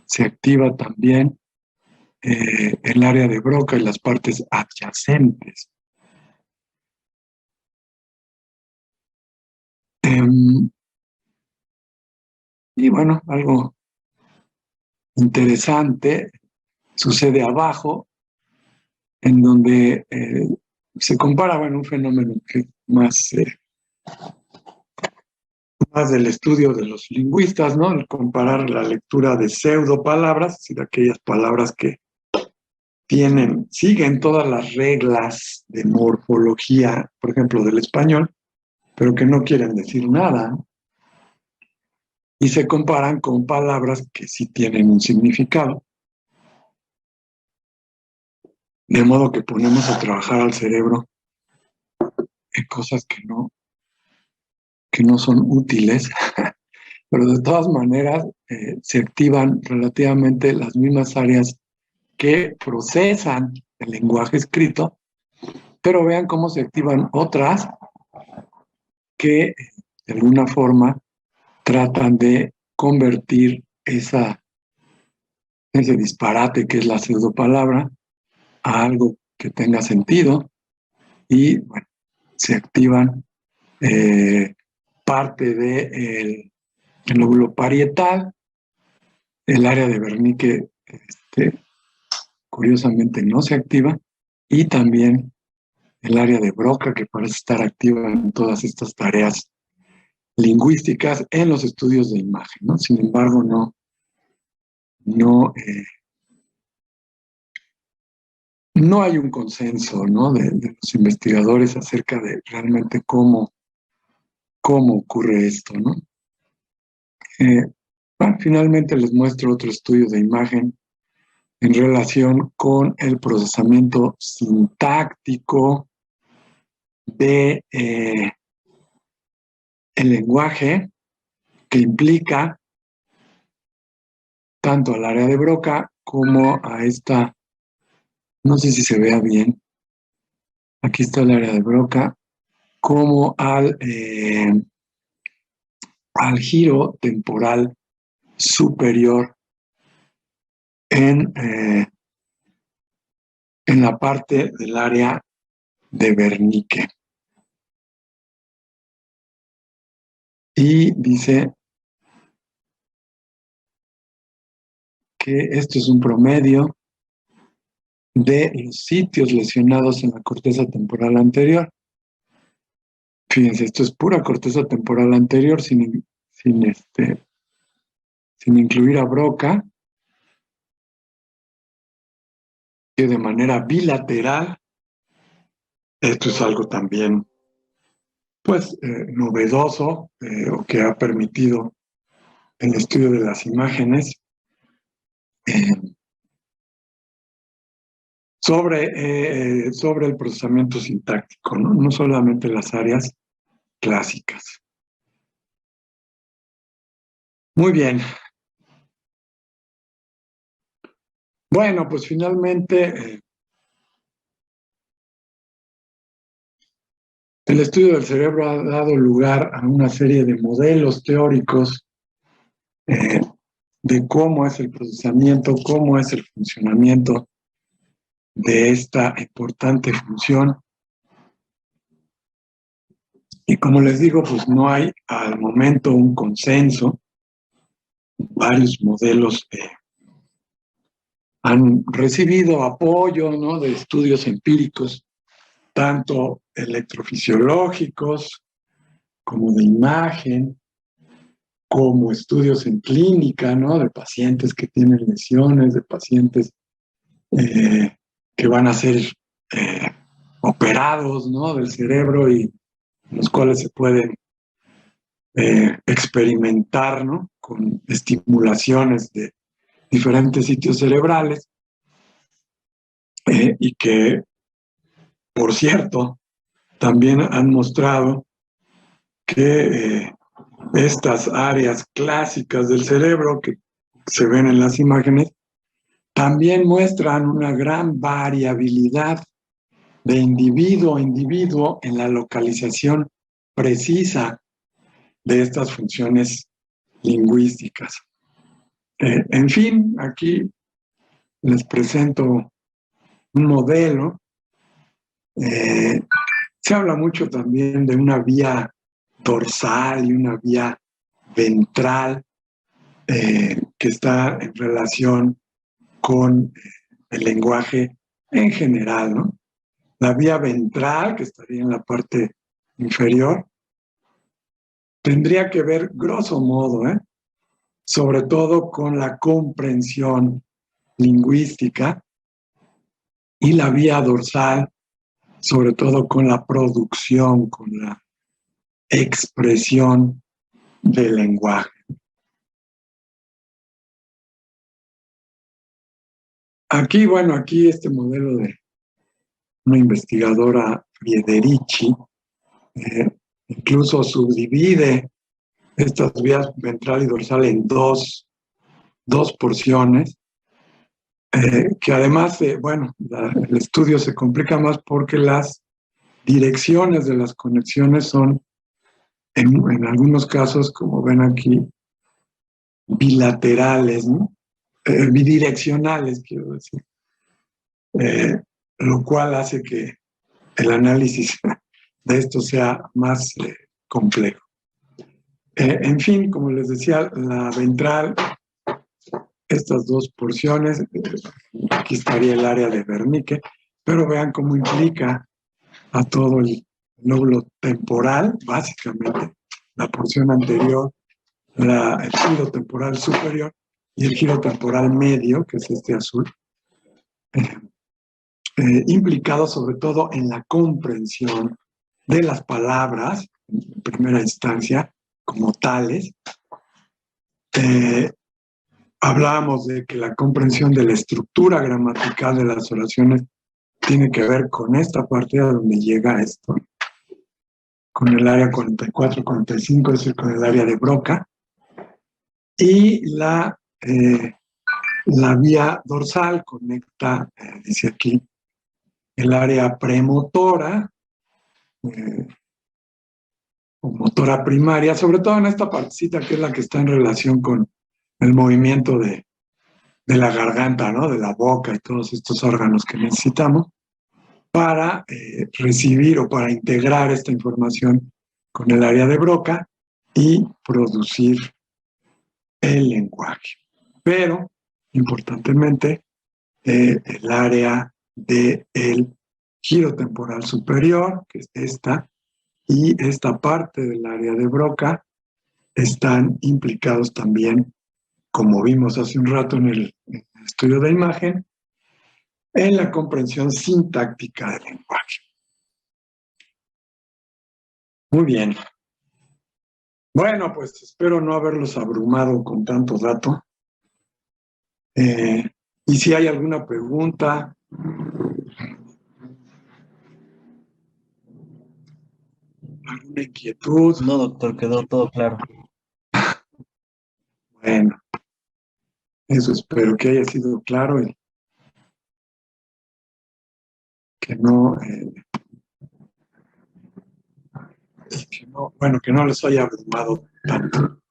se activa también el área de Broca y las partes adyacentes. Y bueno, algo interesante sucede abajo, en donde se compara, bueno, un fenómeno que más del estudio de los lingüistas, ¿no? El comparar la lectura de pseudopalabras, es decir, aquellas palabras que siguen todas las reglas de morfología, por ejemplo, del español, pero que no quieren decir nada, ¿no? Y se comparan con palabras que sí tienen un significado. De modo que ponemos a trabajar al cerebro en cosas que no son útiles, pero de todas maneras se activan relativamente las mismas áreas que procesan el lenguaje escrito, pero vean cómo se activan otras que de alguna forma tratan de convertir ese disparate que es la pseudopalabra a algo que tenga sentido y, bueno, se activan parte del lóbulo parietal, el área de Wernicke curiosamente no se activa, y también el área de Broca, que parece estar activa en todas estas tareas lingüísticas en los estudios de imagen, ¿no? Sin embargo, no hay un consenso, ¿no? de los investigadores acerca de realmente cómo ocurre esto, ¿no? Bueno, finalmente les muestro otro estudio de imagen en relación con el procesamiento sintáctico de el lenguaje, que implica tanto al área de Broca como a esta, no sé si se vea bien, aquí está el área de Broca, como al giro temporal superior en la parte del área de Wernicke. Y dice que esto es un promedio de los sitios lesionados en la corteza temporal anterior. Fíjense, esto es pura corteza temporal anterior sin incluir a Broca, que de manera bilateral, esto es algo también, pues, novedoso, o que ha permitido el estudio de las imágenes sobre el procesamiento sintáctico, ¿no? No solamente las áreas clásicas. Muy bien. Bueno, pues finalmente el estudio del cerebro ha dado lugar a una serie de modelos teóricos de cómo es el procesamiento, cómo es el funcionamiento de esta importante función. Y como les digo, pues no hay al momento un consenso. Varios modelos han recibido apoyo, ¿no?, de estudios empíricos, tanto electrofisiológicos como de imagen, como estudios en clínica, ¿no?, de pacientes que tienen lesiones, de pacientes que van a ser operados, ¿no?, del cerebro, y los cuales se pueden experimentar, ¿no?, con estimulaciones de diferentes sitios cerebrales, y que, por cierto, también han mostrado que estas áreas clásicas del cerebro que se ven en las imágenes también muestran una gran variabilidad de individuo a individuo en la localización precisa de estas funciones lingüísticas. En fin, aquí les presento un modelo. Se habla mucho también de una vía dorsal y una vía ventral que está en relación con el lenguaje en general, ¿no? La vía ventral, que estaría en la parte inferior, tendría que ver, grosso modo, sobre todo con la comprensión lingüística, y la vía dorsal, sobre todo con la producción, con la expresión del lenguaje. Aquí, bueno, aquí este modelo de una investigadora, Friederici, incluso subdivide estas vías ventral y dorsal en dos porciones, que además, bueno, el estudio se complica más porque las direcciones de las conexiones son, en algunos casos, como ven aquí, bilaterales, ¿no? Bidireccionales, quiero decir, lo cual hace que el análisis de esto sea más complejo. En fin, como les decía, la ventral, estas dos porciones, aquí estaría el área de Wernicke, pero vean cómo implica a todo el lóbulo temporal, básicamente, la porción anterior, el giro temporal superior y el giro temporal medio, que es este azul, implicado sobre todo en la comprensión de las palabras, en primera instancia, como tales, Hablábamos de que la comprensión de la estructura gramatical de las oraciones tiene que ver con esta parte a donde llega esto, con el área 44-45, es decir, con el área de Broca, y la vía dorsal conecta, dice aquí, el área premotora, o motora primaria, sobre todo en esta partecita que es la que está en relación con el movimiento de la garganta, ¿no? De la boca y todos estos órganos que necesitamos para recibir o para integrar esta información con el área de Broca y producir el lenguaje. Pero, importantemente, el área del giro temporal superior, que es esta, y esta parte del área de Broca están implicados también, como vimos hace un rato en el estudio de imagen, en la comprensión sintáctica del lenguaje. Muy bien. Bueno, pues espero no haberlos abrumado con tanto dato. Y si hay alguna pregunta, alguna inquietud. No, doctor, quedó todo claro. Bueno, eso espero que haya sido claro y que no, bueno, que no les haya abrumado tanto.